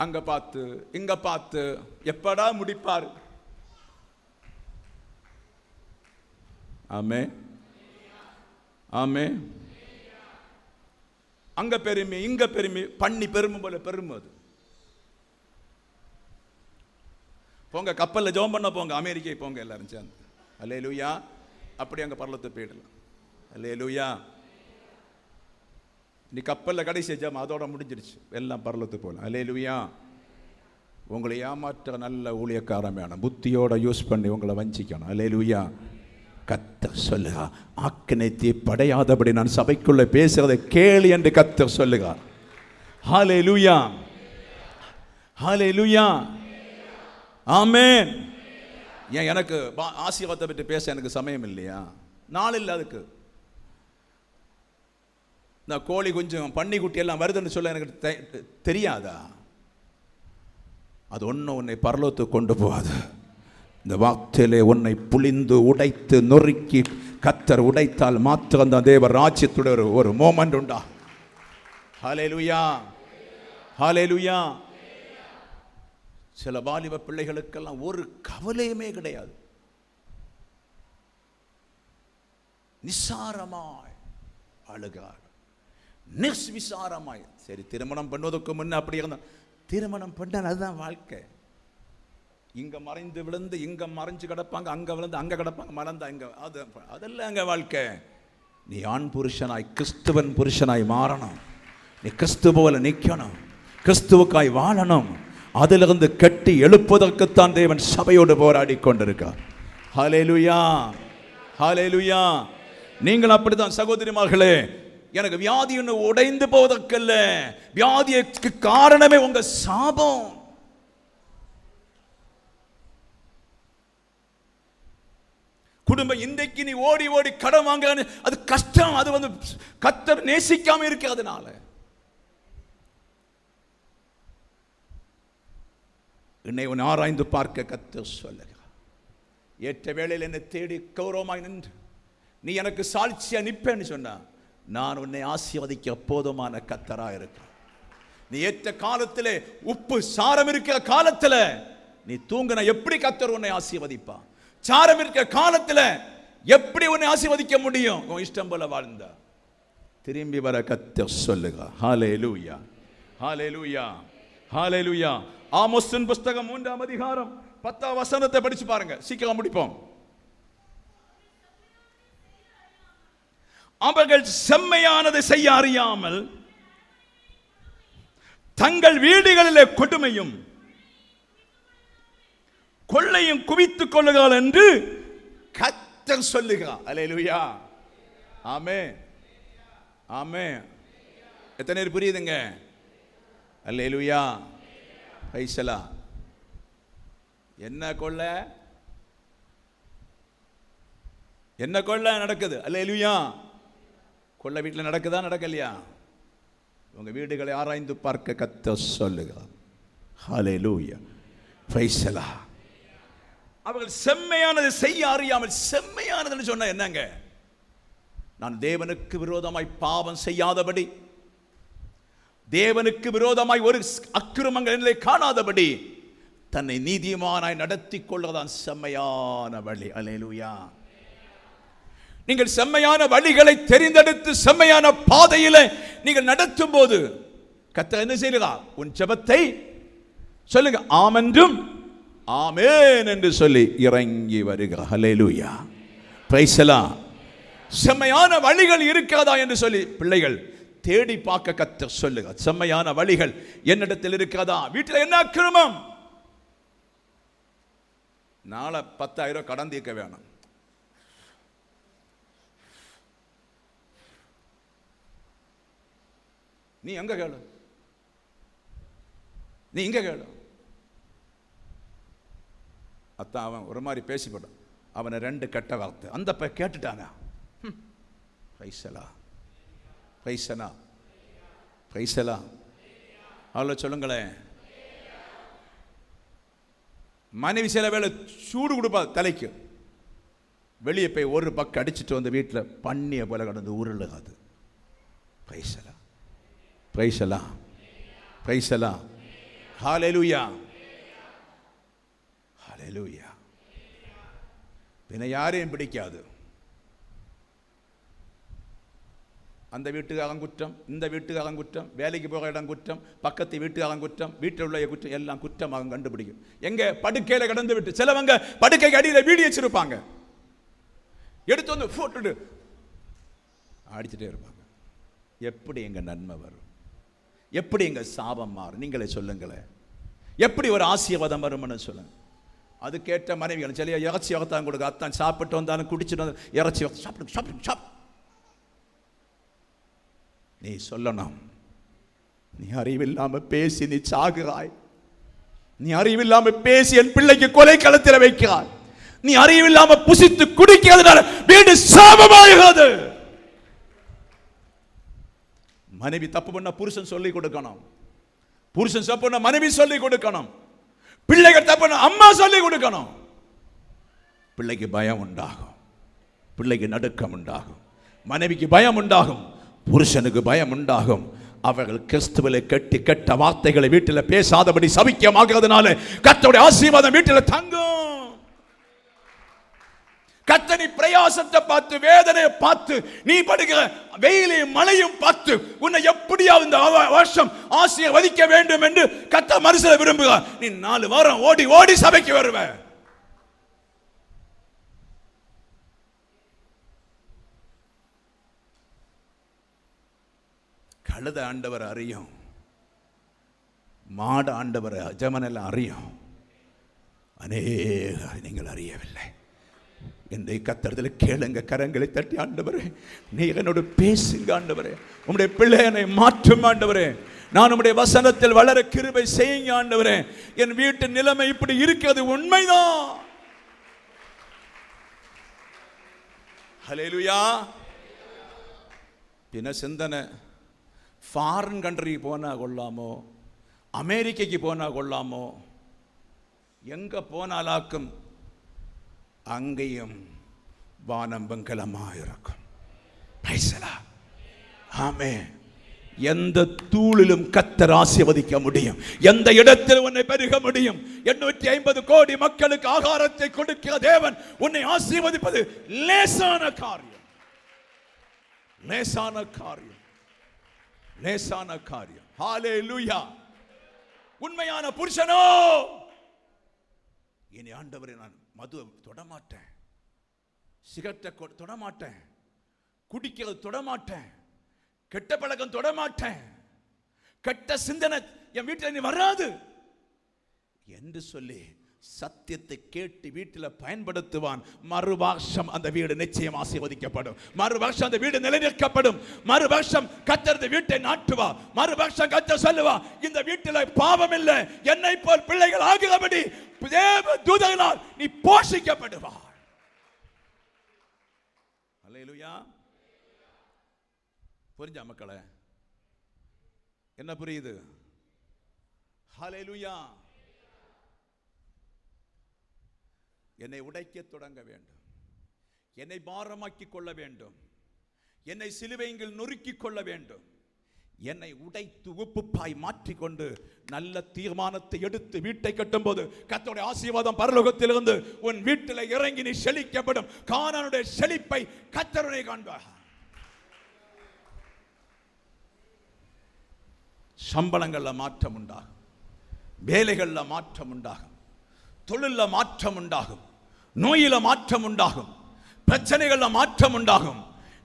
[SPEAKER 1] அங்க பார்த்து இங்க பார்த்து எப்படா முடிப்பார்? ஆமே, ஆமே. அங்க பெருமை இங்க பெருமை பண்ணி பெருமை போல பெருமை. அது போங்க, கப்பல்ல ஜெபம் பண்ண போங்க, அமெரிக்கா போங்க எல்லாரும் சேர்ந்து. ஹல்லேலூயா. அப்படி அங்க பரலோகத்துக்கு போயிடலாம். ஹல்லேலூயா. நீ கப்பல்ல கடைசி ஜெபம் அதோட முடிஞ்சிருச்சு, எல்லாம் பரலோகத்துக்கு போகலாம். ஹல்லேலூயா. உங்களை ஏமாற்ற நல்ல ஊழியக்காரன் வேணும், புத்தியோட யூஸ் பண்ணி உங்களை வஞ்சிக்கணும். ஹல்லேலூயா. கர்த்தர் சொல்லுகா, ஆக்கினைத்தை படையாதபடி நான் சபைக்குள்ள பேசுறதை கேளு என்று கர்த்தர் சொல்லுகா. ஹல்லேலூயா, ஹல்லேலூயா, ஆமென். ஏன் எனக்கு ஆசீர்வாதத்தை பற்றி பேச எனக்கு சமயம் இல்லையா? நாள் இல்லை அதுக்கு. இந்த கோழி கொஞ்சம் பன்னி குட்டி எல்லாம் வருதுன்னு சொல்ல எனக்கு தெரியாதா? அது ஒன்றும் உன்னை பரலோகத்துக்கு கொண்டு போகாது. இந்த வார்த்தையிலே உன்னை புளிந்து உடைத்து நொறுக்கி கர்த்தர் உடைத்தால் மாத்திரம் தான் தேவ ராஜ்யத்துடைய ஒரு மோமெண்ட் உண்டா. ஹல்லேலூயா, ஹல்லேலூயா. சில வாலிப பிள்ளைகளுக்கெல்லாம் ஒரு கவலையுமே கிடையாது. நிசாரமாய் அழுகார், நிர்விசாரமாய். சரி, திருமணம் பண்ணுவதற்கு முன்ன அப்படி இருந்தா, திருமணம் பண்ணால் அதுதான் வாழ்க்கை. இங்க மறைந்து விழுந்து இங்க மறைஞ்சு கிடப்பாங்க, அங்க விழுந்து அங்க கிடப்பாங்க, மறந்து அங்க, அதெல்லாம் அங்க வாழ்க்கை. நீ ஆண் புருஷனாய் கிறிஸ்துவன் புருஷனாய் மாறணும். நீ கிறிஸ்து போல நிற்கணும், கிறிஸ்துவுக்காய் வாழணும். அதிலிருந்து கட்டி எழுப்பதற்குத்தான் தேவன் சபையோடு போராடி கொண்டிருக்கார். ஹல்லேலூயா, ஹல்லேலூயா. நீங்கள் அப்படித்தான் சகோதரிமார்களே. எனக்கு வியாதி ஒன்று உடைந்து போவதற்கல்ல, வியாதிக்கு காரணமே உங்க சாபம். குடும்பம் இன்றைக்கு நீ ஓடி ஓடி கடன் வாங்க, அது கஷ்டம். அது வந்து கர்த்தர் நேசிக்காம இருக்கு. அதனால என்னை உன் ஆராய்ந்து பார்க்க கர்த்தர் சொல்லுகிறார். ஏற்ற வேளையில் என்னை தேடி கௌரவமாய் நின்று நீ எனக்கு சாட்சியா நிப்பேன்னு சொன்னா, நான் உன்னை ஆசீர்வதிக்க போதுமான கர்த்தரா இருக்கிறேன். நீ ஏற்ற காலத்திலே உப்பு சாரம் இருக்கிற காலத்துல நீ தூங்கின எப்படி கர்த்தர் உன்னை ஆசீர்வதிப்பா? சாரம் இருக்கிற காலத்துல எப்படி உன்னை ஆசீர்வதிக்க முடியும்? உன் இஷ்டம் போல வாழ்ந்தா திரும்பி வர கர்த்தர் சொல்லுகிறார். ஹல்லேலூயா, ஹல்லேலூயா, ஹல்லேலூயா. ஆமோஸின் புத்தகம் 3ஆம் அதிகாரம் 10ஆம் வசனத்தை படிச்சு பாருங்க, சீக்கிரம் முடிப்போம். அவர்கள் செம்மையானதை செய்ய அறியாமல் தங்கள் வீடுகளிலே கொடுமையும் கொள்ளையும் குவித்துக் கொள்ளுகிறார்கள் என்று கர்த்தர் சொல்லுகிறார். அல்லேலூயா, ஆமென், ஆமென். எத்தனை பேர் புரியுதுங்க? அல்லேலூயா, பைசலா. என்ன கொள்ளை, என்ன கொள்ளை நடக்குது? அல்லேலூயா. கொள்ளை வீட்டில் நடக்குதா, நடக்கலையா? உங்க வீடுகளை ஆராய்ந்து பார்க்க கர்த்தர் சொல்லுகிறார். ஹல்லேலூயா, பைசலா. அவர்கள் செம்மையானதை செய்ய அறியாமல், செம்மையானதுன்னு சொன்ன என்னங்க? நான் தேவனுக்கு விரோதமாய் பாவம் செய்யாதபடி, தேவனுக்கு விரோதமாய் ஒரு அக்கிரமங்களை காணாதபடி தன்னை நீதிமானாய் நடத்தி கொள்ளதான் செம்மையான வழி. அல்லேலூயா. நீங்கள் செம்மையான வழிகளை தெரிந்தெடுத்து செம்மையான பாதையில நீங்கள் நடத்தும் போது கர்த்தர் என்ன செய்கிறார்? உன் ஜெபத்தை சொல்லுங்க, ஆமென்றும் ஆமென் என்று சொல்லி இறங்கி வருகிறார். ஹல்லேலூயா, பிரைஸ் தி லார்ட். செம்மையான வழிகள் இருக்காதா என்று சொல்லி பிள்ளைகள் தேடி பார்க்க கர்த்தர் சொல்லுகிறார். செம்மையான வழிகள் என்னிடத்தில் இருக்காதா? வீட்டில் என்ன அக்கிரமம்? நாளை 10,000 கடன் தீர்க்க வேணும். நீ எங்க கேளு, நீ இங்க கேளு. அத்தான் அவன் ஒரு மாதிரி பேசிப்பட்டான். அவனை 2 கெட்ட வார்த்தை அந்த கேட்டுட்டாங்க. பைசலா, பைசனா, பைசலா. அவ்வளோ சொல்லுங்களேன். மனைவி சில வேளை சூடு கொடுப்பா தலைக்கு, வெளியே போய் ஒரு பக்கம் அடிச்சுட்டு வந்து வீட்டில் பண்ணிய போல கடந்து உருளுகாது. பைசலா, பைசலா, பைசலா. ஹல்லேலூயா, ஹல்லேலூயா. பின்ன யாரையும் பிடிக்காது. அந்த வீட்டுக்காரன் குற்றம், இந்த வீட்டுக்காரன் குற்றம், வேலைக்கு போகிற இடம் குற்றம், பக்கத்து வீட்டுக்காரன் குற்றம், வீட்டில் உள்ள குற்றம், எல்லாம் குற்றமாக கண்டுபிடிக்கும். எங்க படுக்கையில் கடந்து விட்டு சிலவங்க படுக்கைக்கு அடியில் வீடி வச்சிருப்பாங்க, எடுத்து வந்து போட்டுட்டு அடிச்சுட்டே இருப்பாங்க. எப்படி எங்க நன்மை வரும்? எப்படி எங்க சாபம் மாறும்? நீங்களே சொல்லுங்களேன். எப்படி ஒரு ஆசீர்வாதம் வரும்னு சொல்லுங்க. அதுக்கேற்ற மனைவிகள் சில இறைச்சி வகத்தான் கொடுக்க, அத்தான் சாப்பிட்டு வந்தாலும் குடிச்சிட்டு வந்து இறைச்சி சாப்பிடு சாப்பிடு சாப்பிடு. நீ சொல்லணும், நீ அறிவில்லாம பேசி நீ சாகுறாய். நீ அறிவில்லாம பேசி என் பிள்ளைக்கு கொலை களத்தில் வைக்கிறாய். நீ அறிவில்லாம புசித்து குடிக்கிறதுனால வீடு சாபமாகிறது. மனைவி தப்பு பண்ண புருஷன் சொல்லி கொடுக்கணும், புருஷன் தப்பு பண்ண மனைவி சொல்லி கொடுக்கணும், பிள்ளைகள் தப்பு பண்ண அம்மா சொல்லி கொடுக்கணும். பிள்ளைக்கு பயம் உண்டாகும், பிள்ளைக்கு நடுக்கம் உண்டாகும், மனைவிக்கு பயம் உண்டாகும், புருஷனுக்கு பயம் உண்டாகும். அவர்கள் கிறிஸ்துவிலே கெட்டி கெட்ட வார்த்தைகளை வீட்டில் பேசாதபடி சபிக்கமாகிறதுனால கர்த்தருடைய ஆசீர்வாதம் வீட்டில் தங்கும். கர்த்தர் நீ பிரயாசத்தை பார்த்து, வேதனையை பார்த்து, நீ படுகிற வெயிலையும் மழையும் பார்த்து உன்னை எப்படியாவது இந்த வருஷம் ஆசீர்வதிக்க வேண்டும் என்று கர்த்தர் மனசுல விரும்புகிறார். நீ 4 வாரம் ஓடி ஓடி சபைக்கு வருவ. கழுத ஆண்டவர் அறியும், மாடு ஆண்டவர் அஜமனெல்லாம் அறியும். அநேக நீங்கள் அறியவில்லை. என்னை கத்தறதில் கேளுங்க, கரங்களை தட்டி, ஆண்டவரே நீர் என்னோடு பேசுங்க ஆண்டவரே, உம்முடைய பிள்ளையனை மாற்றும் ஆண்டவரே, நான் உம்முடைய வசனத்தில் வளர கிருபை செய்யுங்க ஆண்டவரே. என் வீட்டு நிலைமை இப்படி இருக்கிறது உண்மைதான். ஹல்லேலூயா. பின்ன சிந்தனை, ஃபாரின் கண்ட்ரிக்கு போனா கொள்ளாமோ, அமெரிக்கைக்கு போனா கொள்ளாமோ, எங்க போனாலாக்கும் அங்கேயும் வானம் வெங்கலமாயிருக்கும். ஆமென். எந்த தூளிலும் கர்த்தர் ஆசீர்வதிக்க முடியும், எந்த இடத்தில் உன்னை பெருக முடியும். 850 கோடி மக்களுக்கு ஆகாரத்தை கொடுக்கிற தேவன் உன்னை ஆசீர்வதிப்பது லேசான காரியம், லேசான காரியம், லேசான காரியம். ஹல்லேலூயா. உண்மையான புருஷனோ, இனி ஆண்டவரே நான் மது தொடமாட்டேன், சிகரெட்டை தொடமாட்டேன், குடிக்கிறது தொடமாட்டேன், கெட்ட பழக்கம் தொடமாட்டேன், கெட்ட சிந்தனை என் வீட்டில் நீ வராது என்று சொல்லி சத்தியத்தை கேட்டு வீட்டில் பயன்படுத்துவான். மறுபக்ஷம் அந்த வீடு நிச்சயம் ஆசீர்வதிக்கப்படும், மறுபக்ஷம் அந்த வீடு நிலைநிற்கப்படும், மறுபக்ஷம் கர்த்தர் வீட்டை நாட்டுவா, மறுபக்ஷம் கர்த்தர் சொல்லுவா இந்த வீட்டில் பாவம் இல்லை, என்னை போல் பிள்ளைகள் ஆகும்படி தேவ தூதர்களால் நீ போஷிக்கப்படுவார். அல்லேலூயா. புரிஞ்சா மக்களே? என்ன புரியுது? ஹல்லேலூயா. என்னை உடைக்க தொடங்க வேண்டும், என்னை பாரமாக்கி கொள்ள வேண்டும், என்னை சிலுவையில் நொறுக்கி கொள்ள வேண்டும், என்னை உடைத்து உப்புப்பாய் மாற்றிக்கொண்டு நல்ல தீர்மானத்தை எடுத்து வீட்டை கட்டும் போது கர்த்தருடைய ஆசீர்வாதம் பரலோகத்திலிருந்து உன் வீட்டில் இறங்கி நீ செழிக்கப்படும். கானானுடைய செழிப்பை கர்த்தருடைய காண்பார். சம்பளங்கள்ல மாற்றம் உண்டாகும், வேலைகள்ல மாற்றம் உண்டாகும், தொழில மாற்றம் உண்டாகும், நோயில மாற்றம் உண்டாகும், பிரச்சனைகள்ல மாற்றம் உண்டாகும்.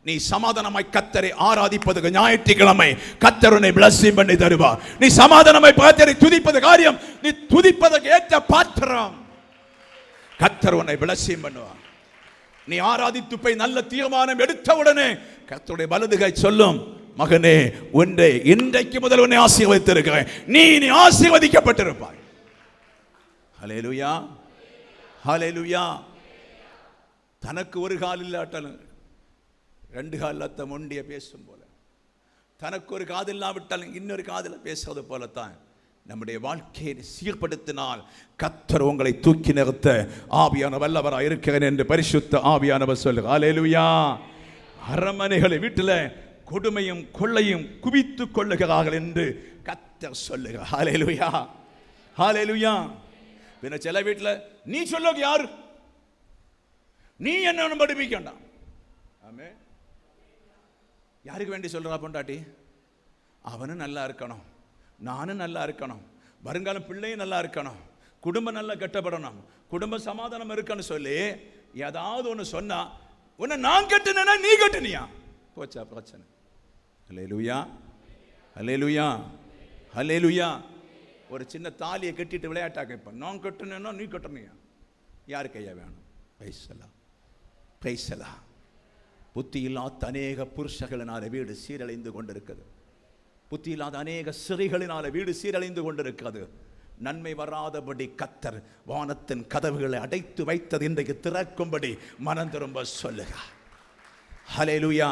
[SPEAKER 1] நீ சமாதானமாய் கர்த்தரை ஆராதிப்பதுக்கு ஞாயிற்றுக்கிழமை கர்த்தர் உன்னை blessing பண்ணி தருவார். நீ சமாதானமாய் கர்த்தரை துதிப்பது காரியம், நீ துதிப்பதற்கு ஏற்ற பாத்திரம், கர்த்தர் உன்னை blessing பண்ணுவார். நீ ஆராதித்து போய் நல்ல தீர்மானம் எடுத்த உடனே கர்த்தருடைய வலதுகை சொல்லும், மகனே உன்னை இன்றைக்கு முதல் உன்னை ஆசீர்வதித்திருக்கிறேன், நீ ஆசீர்வதிக்கப்பட்டிருப்பாய். ஹல்லேலூயா. ஹல்லேலூயா. தனக்கு ஒரு கால் இல்லாட்டாலும் 2 காலத்தை மொண்டிய பேசும் போல, தனக்கு ஒரு காது இல்லாவிட்டாலும் இன்னொரு காதில் பேசுவது போலத்தான் நம்முடைய வாழ்க்கையை சீர்படுத்தினால் கர்த்தர் உங்களை தூக்கி நிறுத்த ஆவியான வல்லவராக இருக்கிறேன் என்று பரிசுத்த ஆவியானவர் சொல்லுங்க. ஹல்லேலூயா. அரண்மனைகளை வீட்டில் கொடுமையும் கொள்ளையும் குவித்துக் கொள்ளுகிறார்கள் என்று கர்த்தர் சொல்லுகிறார். ஹல்லேலூயா. ஹல்லேலூயா. பின்ன சில வீட்டில் நீ சொல்லுங்க, யாரு நீ என்ன படிப்பிக்க வேண்டாம். ஆமென். யாருக்கு வேண்டி சொல்றா பொண்டாட்டி? அவனும் நல்லா இருக்கணும், நானும் நல்லா இருக்கணும், வருங்காலம் பிள்ளையும் நல்லா இருக்கணும், குடும்பம் நல்லா கட்டப்படணும், குடும்ப சமாதானம் இருக்குன்னு சொல்லி ஏதாவது ஒன்று சொன்னா உன்னை நான் கட்டுனா நீ கட்டுனியா, போச்சா பிரச்சனை. ஹல்லேலூயா. ஹல்லேலூயா. ஹல்லேலூயா. ஒரு சின்ன தாலியை கட்டிட்டு விளையாட்டாக்க, இப்போ நான் கட்டுனேன்னா நீ கட்டணியா, யாருக்கு ஐயா வேணும்? பைசலா பைசலா. புத்தி இல்லாத அநேக புருஷர்களினால வீடு சீரழிந்து கொண்டிருக்கிறது, புத்தி இல்லாத அநேக சிறைகளினால வீடு சீரழிந்து கொண்டிருக்கிறது. நன்மை வராதபடி கர்த்தர் வானத்தின் கதவுகளை அடைத்து வைத்தது இன்றைக்கு திறக்கும்படி மனம் திரும்ப சொல்லுங்க. ஹல்லேலூயா.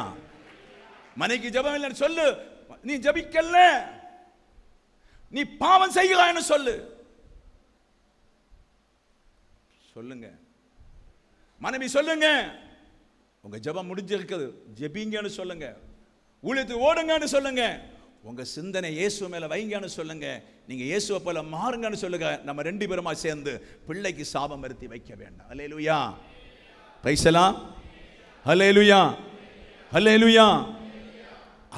[SPEAKER 1] மனைக்கு ஜெபம் இல்லைன்னு சொல்லு, நீ ஜெபிக்கல, நீ பாவம் செய்கிறான்னு சொல்லு, சொல்லுங்க. மனைவி சொல்லுங்க, உங்க ஜெபம் முடிஞ்சிருக்குது, ஜெபிங்கன்னு சொல்லுங்க, ஊழியத்துக்கு ஓடுங்கன்னு சொல்லுங்க, உங்க சிந்தனை இயேசு மேல வைங்கன்னு சொல்லுங்க, நீங்க இயேசுவை போல மாறுங்கன்னு சொல்லுங்க. நம்ம 2 பேருமா சேர்ந்து பிள்ளைக்கு சாபம் வருத்தி வைக்க வேண்டாம். ஹல்லேலூயா. பிரைஸ்லாம். ஹல்லேலூயா. ஹல்லேலூயா.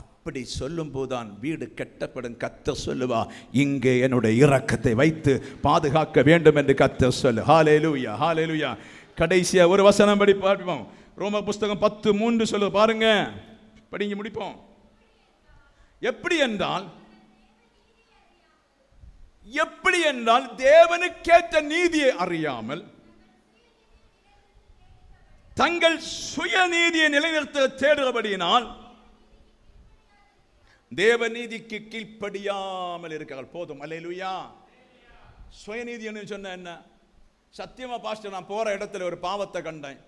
[SPEAKER 1] அப்படி சொல்லும் போதுதான் வீடு கட்டப்படும். கர்த்தர் சொல்லுவா, இங்கே என்னுடைய இரக்கத்தை வைத்து பாதுகாக்க வேண்டும் என்று கர்த்தர் சொல்லு. ஹல்லேலூயா. ஹல்லேலூயா. கடைசியா ஒரு வசனம் படிப்போம். ரோமர் புஸ்தகம் 10:3 சொல்லு பாருங்க, படிங்க முடிப்போம். எப்படி என்றால் தேவனுக்கேற்ற நீதியை அறியாமல் தங்கள் சுயநீதியை நிலைநிறுத்த தேடுகிறபடியினால் தேவநீதிக்கு கீழ்ப்படியாமல் இருக்கிறார்கள். போதும். அல்லேலூயா. சுயநீதி சொன்ன என்ன? சத்தியமா பாஸ்டர், நான் போற இடத்துல ஒரு பாவத்தை கண்டேன்,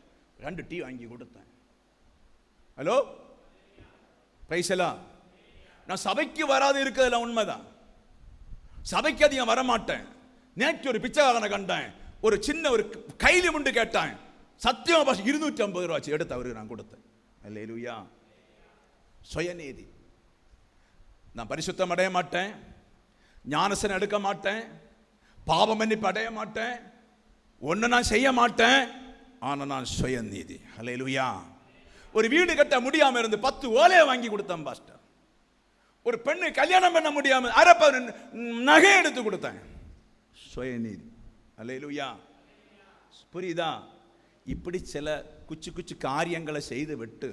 [SPEAKER 1] 2 டீ வாங்கி கொடுத்தேன். Hello, price. நான் சபைக்கு வராது இருக்கிறதுல உண்மைதான். சபைக்கு அதிகம் வரமாட்டேன். நேற்று ஒரு பிச்சைக்காரனை கண்டேன், ஒரு சின்ன ஒரு கைலி முண்டு கேட்டான். சத்தியமா பாஸ்டர் 250 ரூபாய் எடுத்து அவருக்கு நான் கொடுத்தேன். அல்லேலூயா. சுயநீதி. நான் பரிசுத்தம் அடைய மாட்டேன், ஞானசனம் எடுக்க மாட்டேன், பாவம் மன்னிப்பு அடைய மாட்டேன், ஒன்னு நான் செய்ய மாட்டேன். ஆனா நான் சுயநீதி. அல்லேலூயா. ஒரு வீடு கட்ட முடியாம இருந்து 10 ஓலையை வாங்கி கொடுத்தேன் பாஸ்டர். ஒரு பெண்ணு கல்யாணம் பண்ண முடியாம அரப்ப நகை எடுத்து கொடுத்தேன். சுயநீதி. அல்லேலூயா. புரியுதா? இப்படி சில குச்சி குச்சி காரியங்களை செய்து விட்டு,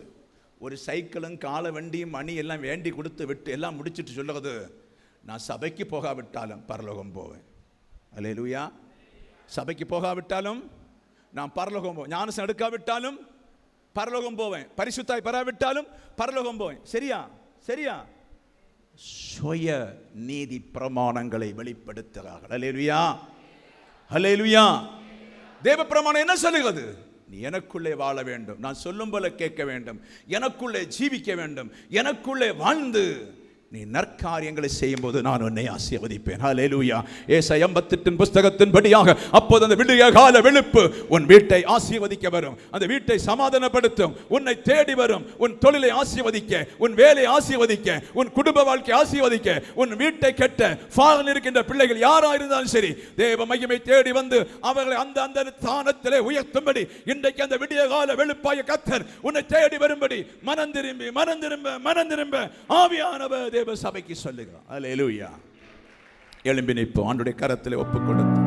[SPEAKER 1] ஒரு சைக்கிளும் கால வண்டியும் மணி எல்லாம் வேண்டி கொடுத்து விட்டு எல்லாம் முடிச்சுட்டு சொல்லுறது, நான் சபைக்கு போகாவிட்டாலும் பரலோகம் போவேன். அல்லேலூயா. சபைக்கு போகாவிட்டாலும் நான் பரலோகம் போவேன். ஞானசனம் எடுக்காவிட்டாலும் பரலோகம் போவேன். பரிசுத்தாய் பெறாவிட்டாலும் பரலோகம் போவேன். சரியா? சரியா? சுய நீதி பிரமாணங்களை வெளிப்படுத்துகிறார்கள். அல்லேலூயா. அல்லேலூயா. தேவ பிரமாணம் என்ன சொல்லுகிறது? நீ எனக்குள்ளே வாழ வேண்டும், நான் சொல்லும் போல கேட்க வேண்டும், எனக்குள்ளே ஜீவிக்க வேண்டும், எனக்குள்ளே வாழ்ந்து நீ நற்காரியங்களை செய்யும் போது நான் உன்னை ஆசீர்வதிப்பேன். ஹல்லேலூயா. ஏசாயா 58 புத்தகத்தின்படியாக அப்போது அந்த விடிய கால வெளுப்பு உன் வீட்டை ஆசீர்வதிக்க வரும், அந்த வீட்டை சமாதானப்படுத்தும், உன்னை தேடி வரும், உன் தொழிலை ஆசீர்வதிக்க, உன் வேலை ஆசீர்வதிக்க, உன் குடும்ப வாழ்க்கை ஆசீர்வதிக்க, உன் வீட்டை கட்ட ஃபாதர் இருக்கின்ற பிள்ளைகள் யாரா இருந்தாலும் சரி, தேவ மகிமை தேடி வந்து அவர்களை அந்த அந்த ஸ்தானத்திலே உயர்த்தும்படி இன்றைக்கு அந்த விடிய கால வெளுப்பாய கர்த்தர் உன்னை தேடி வரும்படி மனம் திரும்பி மனம் திரும்ப மனம் திரும்ப ஆவியானவர் தேவ சபைக்கு சொல்லுகிறார். அல்லேலூயா. எழும்பி நிற்போம். ஆண்டவருடைய கரத்திலே ஒப்புக் கொடுத்து